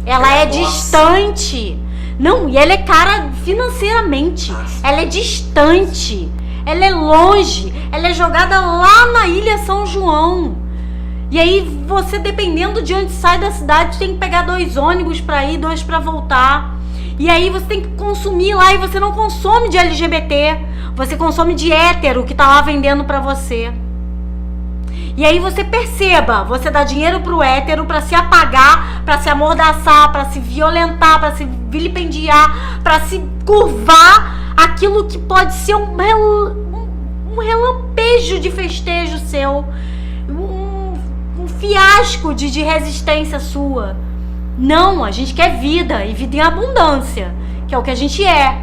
Ela é distante. Não, e ela é cara financeiramente. Ela é distante. Ela é longe. Ela é jogada lá na Ilha São João. E aí você, dependendo de onde sai da cidade, tem que pegar 2 ônibus pra ir, 2 pra voltar. E aí você tem que consumir lá, e você não consome de LGBT. Você consome de hétero que tá lá vendendo pra você. E aí você perceba, você dá dinheiro pro hétero pra se apagar, pra se amordaçar, pra se violentar, pra se vilipendiar, pra se curvar aquilo que pode ser um relampejo de festejo seu, um fiasco de resistência sua. Não, a gente quer vida, e vida em abundância, que é o que a gente é.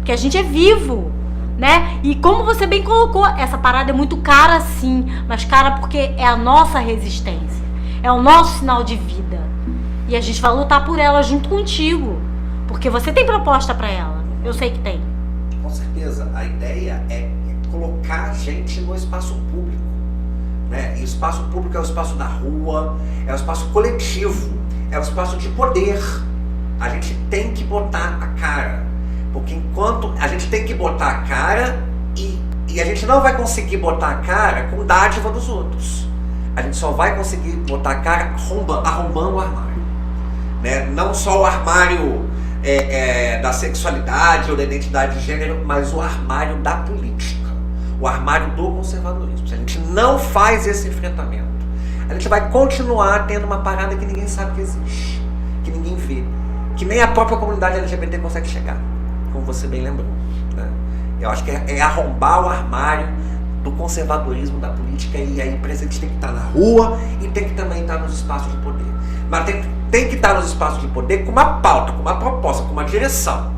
Que a gente é vivo, né? E como você bem colocou, essa parada é muito cara sim, mas cara porque é a nossa resistência, é o nosso sinal de vida. E a gente vai lutar por ela junto contigo, porque você tem proposta pra ela, eu sei que tem. Com certeza, a ideia é colocar a gente no espaço público, né? E o espaço público é o espaço da rua, é o espaço coletivo, é o espaço de poder. A gente tem que botar a cara. Porque enquanto a gente tem que botar a cara e a gente não vai conseguir botar a cara com dádiva dos outros. A gente só vai conseguir botar a cara arrombando o armário. Né? Não só o armário da sexualidade ou da identidade de gênero, mas o armário da política. O armário do conservadorismo. Se a gente não faz esse enfrentamento, a gente vai continuar tendo uma parada que ninguém sabe que existe. Que ninguém vê. Que nem a própria comunidade LGBT consegue chegar. Como você bem lembrou, né? Eu acho que é arrombar o armário do conservadorismo da política, e aí a gente tem que estar na rua e tem que também estar nos espaços de poder. Mas tem que estar nos espaços de poder com uma pauta, com uma proposta, com uma direção.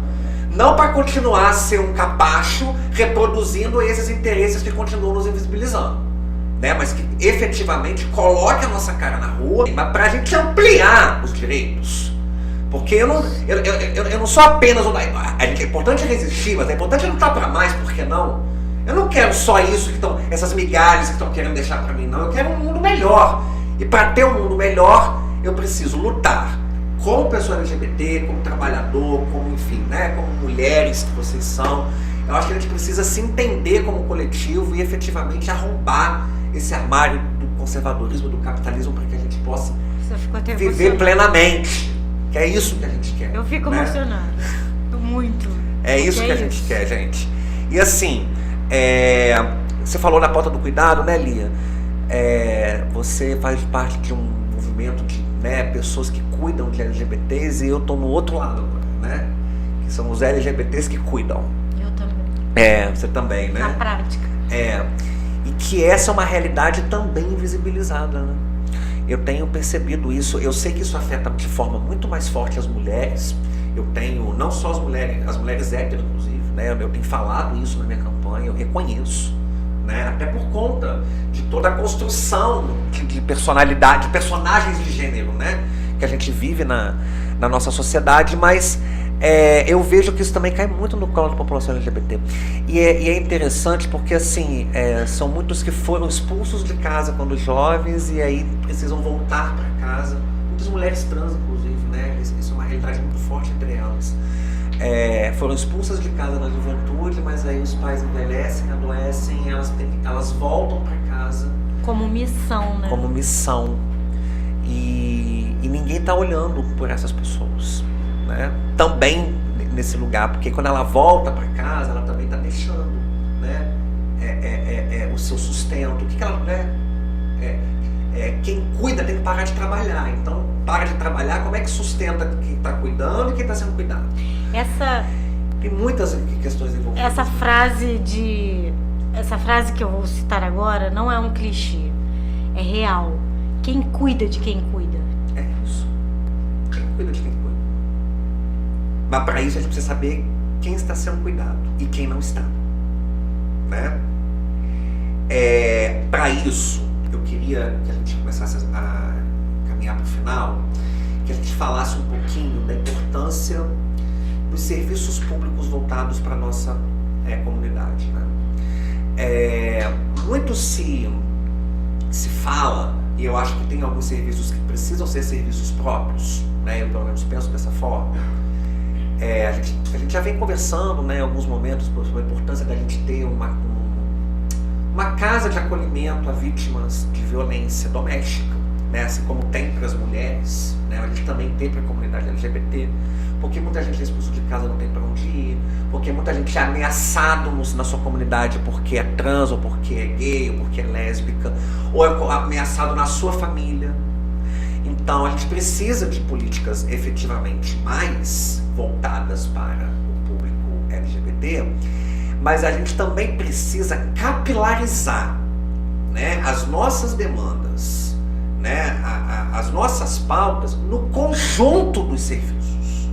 Não para continuar a ser um capacho reproduzindo esses interesses que continuam nos invisibilizando, né? Mas que efetivamente coloque a nossa cara na rua, mas para a gente ampliar os direitos. Porque eu não sou apenas um... É importante resistir, mas é importante lutar para mais, por que não? Eu não quero só isso, essas migalhas que estão querendo deixar para mim, não. Eu quero um mundo melhor. E para ter um mundo melhor, eu preciso lutar. Como pessoa LGBT, como trabalhador, como, enfim, né? Como mulheres que vocês são. Eu acho que a gente precisa se entender como coletivo e efetivamente arrombar esse armário do conservadorismo, do capitalismo, para que a gente possa viver plenamente. Que é isso que a gente quer. Eu fico emocionada. Muito. É isso que a gente quer, gente. E assim, você falou na pauta do cuidado, né, Lia? Você faz parte de um movimento de pessoas que cuidam de LGBTs, e eu tô no outro lado agora, né? Que são os LGBTs que cuidam. Eu também. Você também, né? Na prática. E que essa é uma realidade também invisibilizada, né? Eu tenho percebido isso, eu sei que isso afeta de forma muito mais forte as mulheres. Eu tenho, não só as mulheres héteras, inclusive, né? Eu tenho falado isso na minha campanha, eu reconheço, né? Até por conta de toda a construção de personalidade, de personagens de gênero, né? Que a gente vive na nossa sociedade, mas eu vejo que isso também cai muito no colo da população LGBT. E é interessante porque, assim, são muitos que foram expulsos de casa quando jovens e aí precisam voltar para casa. Muitas mulheres trans, inclusive, né? Isso é uma realidade muito forte entre elas. Foram expulsas de casa na juventude, mas aí os pais envelhecem, adoecem, elas voltam para casa. Como missão, né? Como missão. E ninguém está olhando por essas pessoas, né? Também nesse lugar, porque quando ela volta para casa, ela também está deixando, né? O seu sustento. O que ela, né? Quem cuida tem que parar de trabalhar. Então, para de trabalhar, como é que sustenta quem está cuidando e quem está sendo cuidado? Tem muitas questões envolvidas. Essa frase que eu vou citar agora não é um clichê, é real. Quem cuida de quem cuida. É isso. Quem cuida de quem cuida. Mas para isso a gente precisa saber quem está sendo cuidado e quem não está, né? Para isso, eu queria que a gente começasse a caminhar para o final, que a gente falasse um pouquinho da importância dos serviços públicos voltados para a nossa comunidade, né? Muito se fala, e eu acho que tem alguns serviços que precisam ser serviços próprios, né? Eu pelo menos penso dessa forma. A gente já vem conversando, né, em alguns momentos sobre a importância da gente ter uma casa de acolhimento a vítimas de violência doméstica, né, assim como tem para as mulheres, né, a gente também tem para a comunidade LGBT, porque muita gente é expulso de casa, não tem para onde ir, porque muita gente é ameaçado na sua comunidade porque é trans, ou porque é gay, ou porque é lésbica, ou é ameaçado na sua família. Então a gente precisa de políticas efetivamente mais voltadas para o público LGBT, mas a gente também precisa capilarizar, né, as nossas demandas né, as nossas pautas no conjunto dos serviços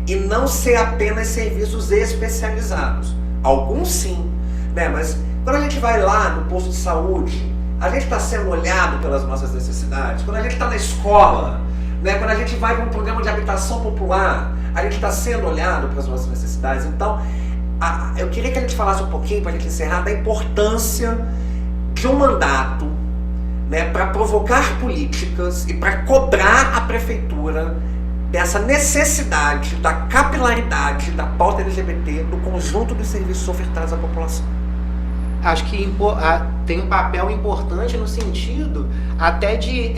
e não ser apenas serviços especializados. Alguns sim, né, mas quando a gente vai lá no posto de saúde, a gente está sendo olhado pelas nossas necessidades. Quando a gente está na escola, né, quando a gente vai para um programa de habitação popular, a gente está sendo olhado pelas nossas necessidades. Então, eu queria que a gente falasse um pouquinho, para a gente encerrar, da importância de um mandato, né, para provocar políticas e para cobrar a prefeitura dessa necessidade da capilaridade da pauta LGBT no conjunto dos serviços ofertados à população. Acho que tem um papel importante no sentido até de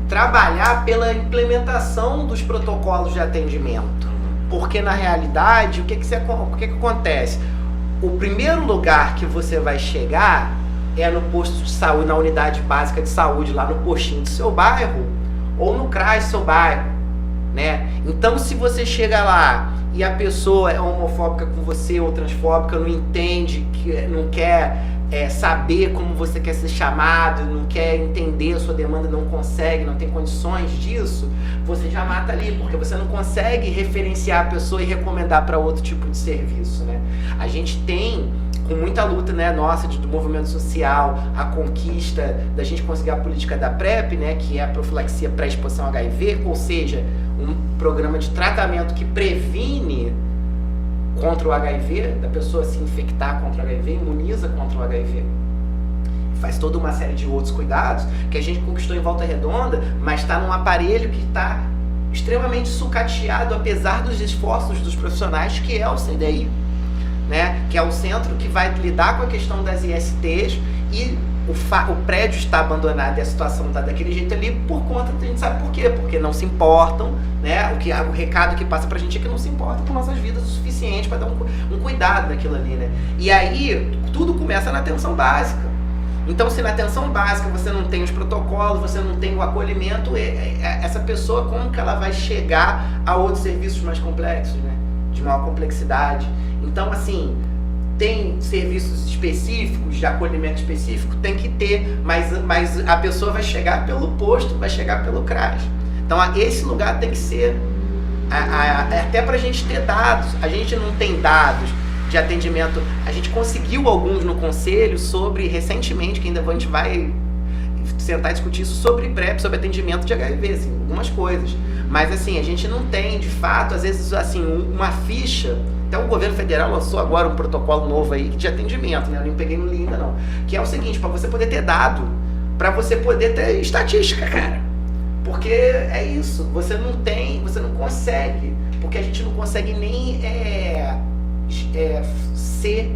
trabalhar pela implementação dos protocolos de atendimento. Porque na realidade, o que acontece? O primeiro lugar que você vai chegar é no posto de saúde, na unidade básica de saúde, lá no postinho do seu bairro, ou no CRAS do seu bairro, né? Então, se você chega lá e a pessoa é homofóbica com você ou transfóbica, não entende, não quer saber como você quer ser chamado, não quer entender a sua demanda, não consegue, não tem condições disso, você já mata ali, porque você não consegue referenciar a pessoa e recomendar para outro tipo de serviço, né? A gente tem, com muita luta, né, nossa, do movimento social, a conquista da gente conseguir a política da PrEP, né, que é a profilaxia pré-exposição HIV, ou seja, um programa de tratamento que previne contra o HIV, da pessoa se infectar contra o HIV, imuniza contra o HIV. Faz toda uma série de outros cuidados que a gente conquistou em Volta Redonda, mas está num aparelho que está extremamente sucateado, apesar dos esforços dos profissionais, que é o CDI, né? Que é o centro que vai lidar com a questão das ISTs, e o prédio está abandonado e a situação está daquele jeito ali por conta, a gente sabe por quê, porque não se importam, né? O recado que passa pra gente é que não se importa com nossas vidas o suficiente para dar um cuidado naquilo ali, né? E aí tudo começa na atenção básica. Então, se na atenção básica você não tem os protocolos, você não tem o acolhimento, essa pessoa, como que ela vai chegar a outros serviços mais complexos, né? De maior complexidade. Então, assim, tem serviços específicos, de acolhimento específico, tem que ter, mas a pessoa vai chegar pelo posto, vai chegar pelo CRAS. Então, esse lugar tem que ser, até pra gente ter dados. A gente não tem dados de atendimento. A gente conseguiu alguns no conselho recentemente, que ainda a gente vai sentar e discutir isso, sobre PrEP, sobre atendimento de HIV, assim, algumas coisas. Mas, assim, a gente não tem, de fato, às vezes, assim, uma ficha. Até o governo federal lançou agora um protocolo novo aí de atendimento, né? Eu nem peguei no link ainda não. Que é o seguinte, para você poder ter dado, para você poder ter estatística, cara. Porque é isso, você não consegue, porque a gente não consegue nem ser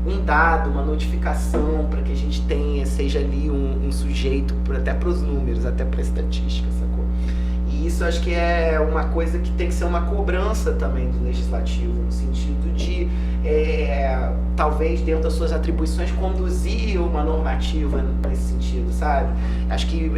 um dado, uma notificação para que a gente seja ali um sujeito até para os números, até para a estatística, sacou? E isso acho que é uma coisa que tem que ser uma cobrança também do legislativo, no sentido de, talvez dentro das suas atribuições, conduzir uma normativa nesse sentido, sabe? Acho que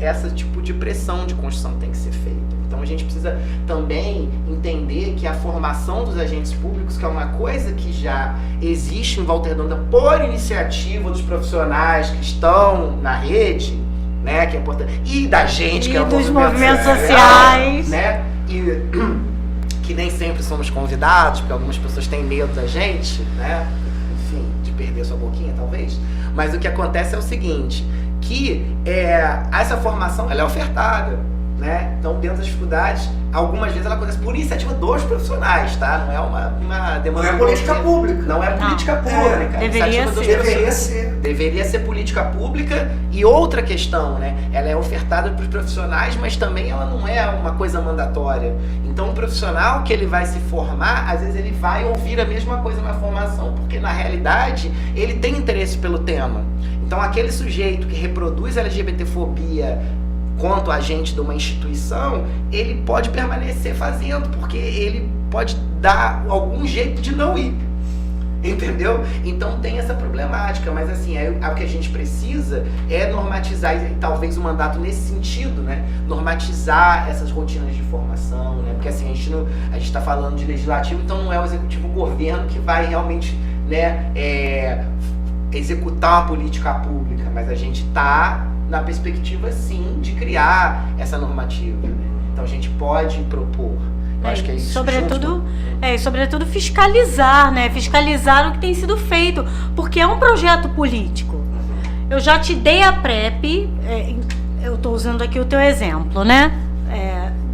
esse tipo de pressão de construção tem que ser feita. Então a gente precisa também entender que a formação dos agentes públicos, que é uma coisa que já existe em Volta Redonda por iniciativa dos profissionais que estão na rede, né, que é importante, e da gente, que é o dos movimentos sociais, né, e que nem sempre somos convidados, porque algumas pessoas têm medo da gente, né, enfim, de perder sua boquinha, talvez. Mas o que acontece é o seguinte, que essa formação, ela é ofertada, né? Então, dentro das dificuldades, algumas vezes ela acontece por iniciativa dos profissionais, tá? Não é uma demanda. Não é política pública. Não é política pública. Deveria ser política pública. E outra questão, né? Ela é ofertada para os profissionais, mas também ela não é uma coisa mandatória. Então, o profissional que ele vai se formar, às vezes ele vai ouvir a mesma coisa na formação, porque na realidade ele tem interesse pelo tema. Então, aquele sujeito que reproduz LGBTfobia quanto agente de uma instituição, ele pode permanecer fazendo, porque ele pode dar algum jeito de não ir, entendeu? Então tem essa problemática, mas assim, o que a gente precisa é normatizar, e talvez o mandato nesse sentido, né? Normatizar essas rotinas de formação, né? Porque assim, a gente está falando de legislativo, então não é o executivo, o governo que vai realmente, né, executar uma política pública, Mas a gente tá na perspectiva, sim, de criar essa normativa, né? Então a gente pode propor. Eu acho que é isso. Sobretudo fiscalizar, né? Fiscalizar o que tem sido feito, porque é um projeto político. Eu já te dei a PrEP, eu estou usando aqui o teu exemplo, né?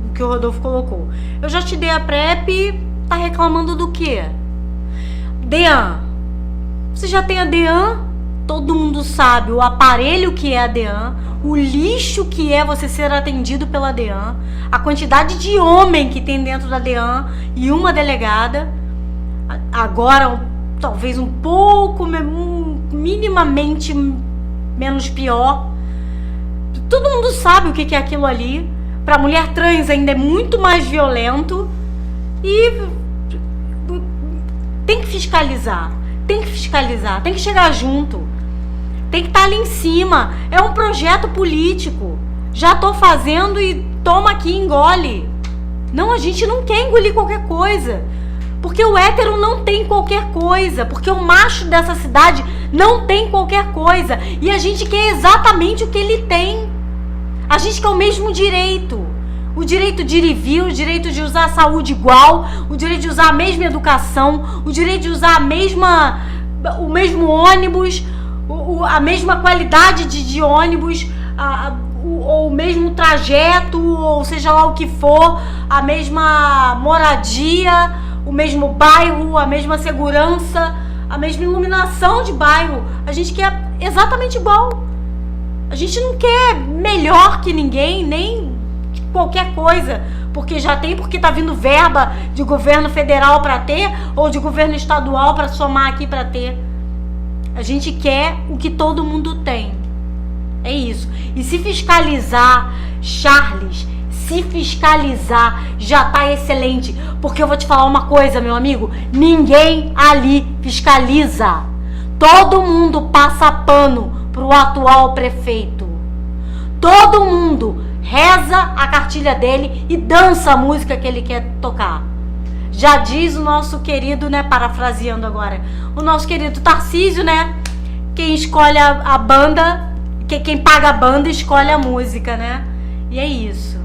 O que o Rodolfo colocou. Eu já te dei a PrEP, tá reclamando do quê? DEAN. Você já tem a DEAN, todo mundo sabe o aparelho que é a DEAN, o lixo que é você ser atendido pela DEAN, a quantidade de homem que tem dentro da DEAN e uma delegada. Agora, talvez um pouco, minimamente menos pior. Todo mundo sabe o que é aquilo ali. Para mulher trans ainda é muito mais violento. E tem que fiscalizar, tem que chegar junto, tem que estar ali em cima. É um projeto político. Já tô fazendo e toma aqui, engole. Não, a gente não quer engolir qualquer coisa. Porque o hétero não tem qualquer coisa. Porque o macho dessa cidade não tem qualquer coisa. E a gente quer exatamente o que ele tem. A gente quer o mesmo direito. O direito de ir e vir, o direito de usar a saúde igual, o direito de usar a mesma educação, o direito de usar o mesmo ônibus, a mesma qualidade de ônibus, o mesmo trajeto, ou seja lá o que for, a mesma moradia, o mesmo bairro, a mesma segurança, a mesma iluminação de bairro. A gente quer exatamente igual. A gente não quer melhor que ninguém, nem qualquer coisa, porque já tem, porque tá vindo verba de governo federal para ter, ou de governo estadual para somar aqui para ter. A gente quer o que todo mundo tem. É isso. E se fiscalizar, Charles, se fiscalizar, já tá excelente. Porque eu vou te falar uma coisa, meu amigo, ninguém ali fiscaliza. Todo mundo passa pano pro atual prefeito. Todo mundo reza a cartilha dele e dança a música que ele quer tocar. Já diz o nosso querido, né, parafraseando agora, o nosso querido Tarcísio, né, quem escolhe a banda, quem paga a banda escolhe a música, né, e é isso.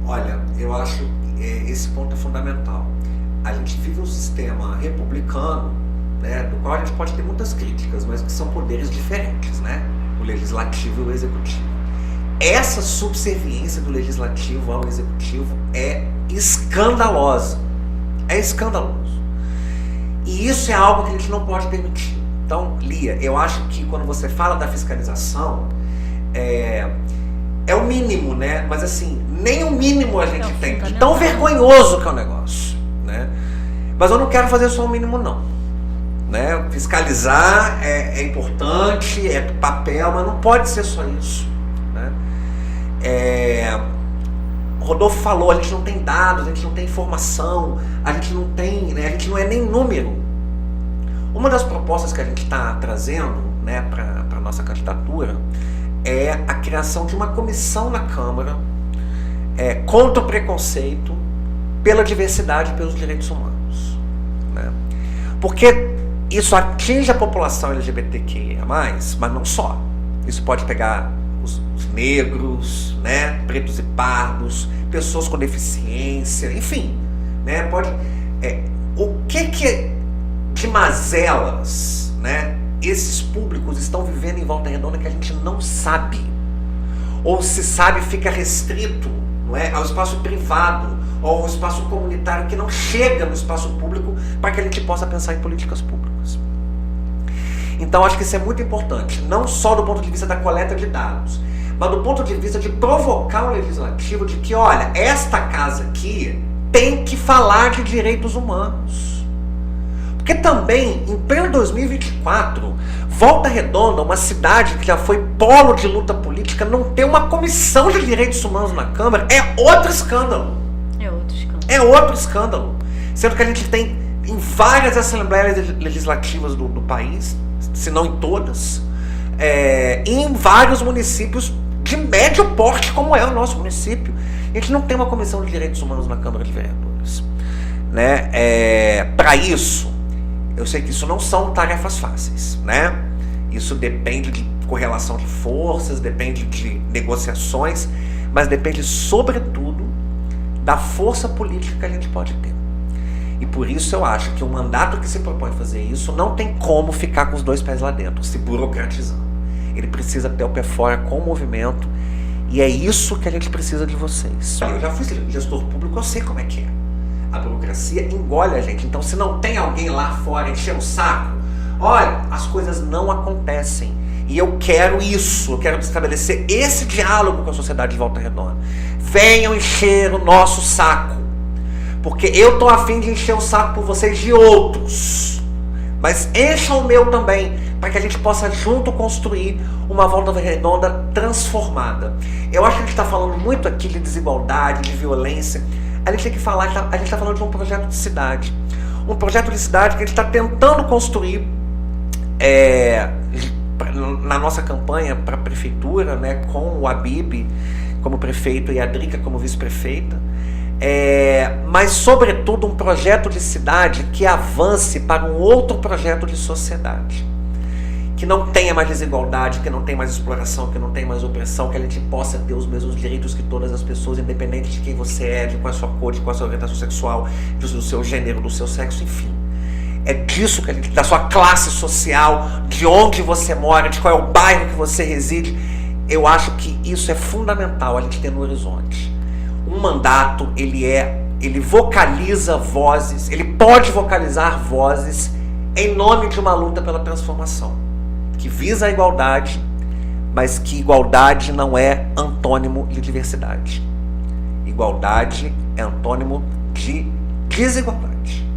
Olha, eu acho que esse ponto é fundamental. A gente vive um sistema republicano, né, do qual a gente pode ter muitas críticas, mas que são poderes diferentes, né, o legislativo e o executivo. Essa subserviência do legislativo ao executivo é escandalosa. É escandaloso. E isso é algo que a gente não pode permitir. Então, Lia, eu acho que quando você fala da fiscalização, é o mínimo, né? Mas assim, nem o mínimo a gente tem. De tão vergonhoso que é o negócio, né? Mas eu não quero fazer só o mínimo, não. Né? Fiscalizar é importante, é papel, mas não pode ser só isso. Né? Rodolfo falou, a gente não tem dados, a gente não tem informação, a gente não tem, né, a gente não é nem número. Uma das propostas que a gente está trazendo, né, para a nossa candidatura é a criação de uma comissão na Câmara contra o preconceito, pela diversidade e pelos direitos humanos. Né? Porque isso atinge a população LGBTQIA+, mas não só. Isso pode pegar os negros, né, pretos e pardos, pessoas com deficiência, enfim, né, pode, o que de mazelas, né, esses públicos estão vivendo em Volta Redonda que a gente não sabe, ou se sabe fica restrito, não é, ao espaço privado ou ao espaço comunitário que não chega no espaço público para que a gente possa pensar em políticas públicas. Então acho que isso é muito importante, não só do ponto de vista da coleta de dados, mas do ponto de vista de provocar o legislativo de que, olha, esta casa aqui tem que falar de direitos humanos. Porque também, em pleno 2024, Volta Redonda, uma cidade que já foi polo de luta política, não ter uma comissão de direitos humanos na Câmara é outro escândalo. É outro escândalo. Sendo que a gente tem em várias assembleias legislativas do país, se não em todas, e em vários municípios de médio porte, como é o nosso município. A gente não tem uma comissão de direitos humanos na Câmara de Vereadores. Né? Para isso, eu sei que isso não são tarefas fáceis. Né? Isso depende de correlação de forças, depende de negociações, mas depende sobretudo da força política que a gente pode ter. E por isso eu acho que o mandato que se propõe fazer isso não tem como ficar com os dois pés lá dentro, se burocratizando. Ele precisa ter o pé fora com o movimento, e é isso que a gente precisa de vocês. Eu já fui gestor público, eu sei como é que é. A burocracia engole a gente, então se não tem alguém lá fora enchendo o saco, olha, as coisas não acontecem. E eu quero isso, eu quero estabelecer esse diálogo com a sociedade de Volta Redonda. Venham encher o nosso saco, porque eu estou a fim de encher o saco por vocês de outros, mas encham o meu também, para que a gente possa junto construir uma Volta Redonda transformada. Eu acho que a gente está falando muito aqui de desigualdade, de violência. A gente tem que falar, a gente está falando de um projeto de cidade. Um projeto de cidade que a gente está tentando construir na nossa campanha para a prefeitura, né, com o Habib como prefeito e a Drica como vice-prefeita, mas sobretudo um projeto de cidade que avance para um outro projeto de sociedade, que não tenha mais desigualdade, que não tenha mais exploração, que não tenha mais opressão, que a gente possa ter os mesmos direitos que todas as pessoas, independente de quem você é, de qual é a sua cor, de qual é a sua orientação sexual, do seu gênero, do seu sexo, enfim. É disso que a gente, da sua classe social, de onde você mora, de qual é o bairro que você reside. Eu acho que isso é fundamental a gente ter no horizonte. Um mandato, ele vocaliza vozes, ele pode vocalizar vozes em nome de uma luta pela transformação, que visa a igualdade, mas que igualdade não é antônimo de diversidade. Igualdade é antônimo de desigualdade,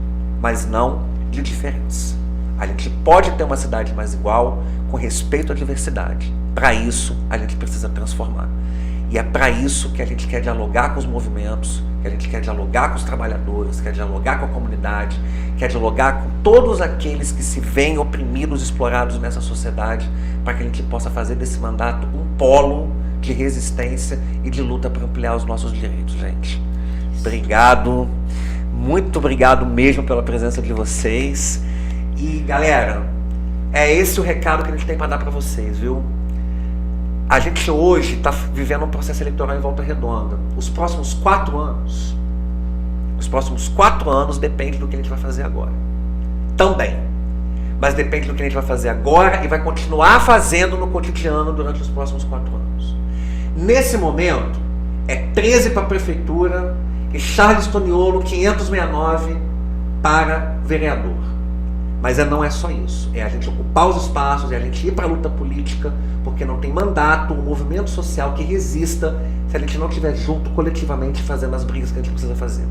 mas não de diferença. A gente pode ter uma cidade mais igual, com respeito à diversidade. Para isso, a gente precisa transformar. E é para isso que a gente quer dialogar com os movimentos, que a gente quer dialogar com os trabalhadores, quer dialogar com a comunidade, quer dialogar com todos aqueles que se veem oprimidos, explorados nessa sociedade, para que a gente possa fazer desse mandato um polo de resistência e de luta para ampliar os nossos direitos, gente. Obrigado. Muito obrigado mesmo pela presença de vocês. E, galera, é esse o recado que a gente tem para dar para vocês, viu? A gente hoje está vivendo um processo eleitoral em Volta Redonda. Os próximos 4 anos depende do que a gente vai fazer agora. Também. Mas depende do que a gente vai fazer agora e vai continuar fazendo no cotidiano durante os próximos 4 anos. Nesse momento, é 13 para a prefeitura e Charles Toniolo 569 para vereador. Mas não é só isso, é a gente ocupar os espaços, é a gente ir para a luta política, porque não tem mandato, um movimento social que resista se a gente não estiver junto coletivamente fazendo as brigas que a gente precisa fazer.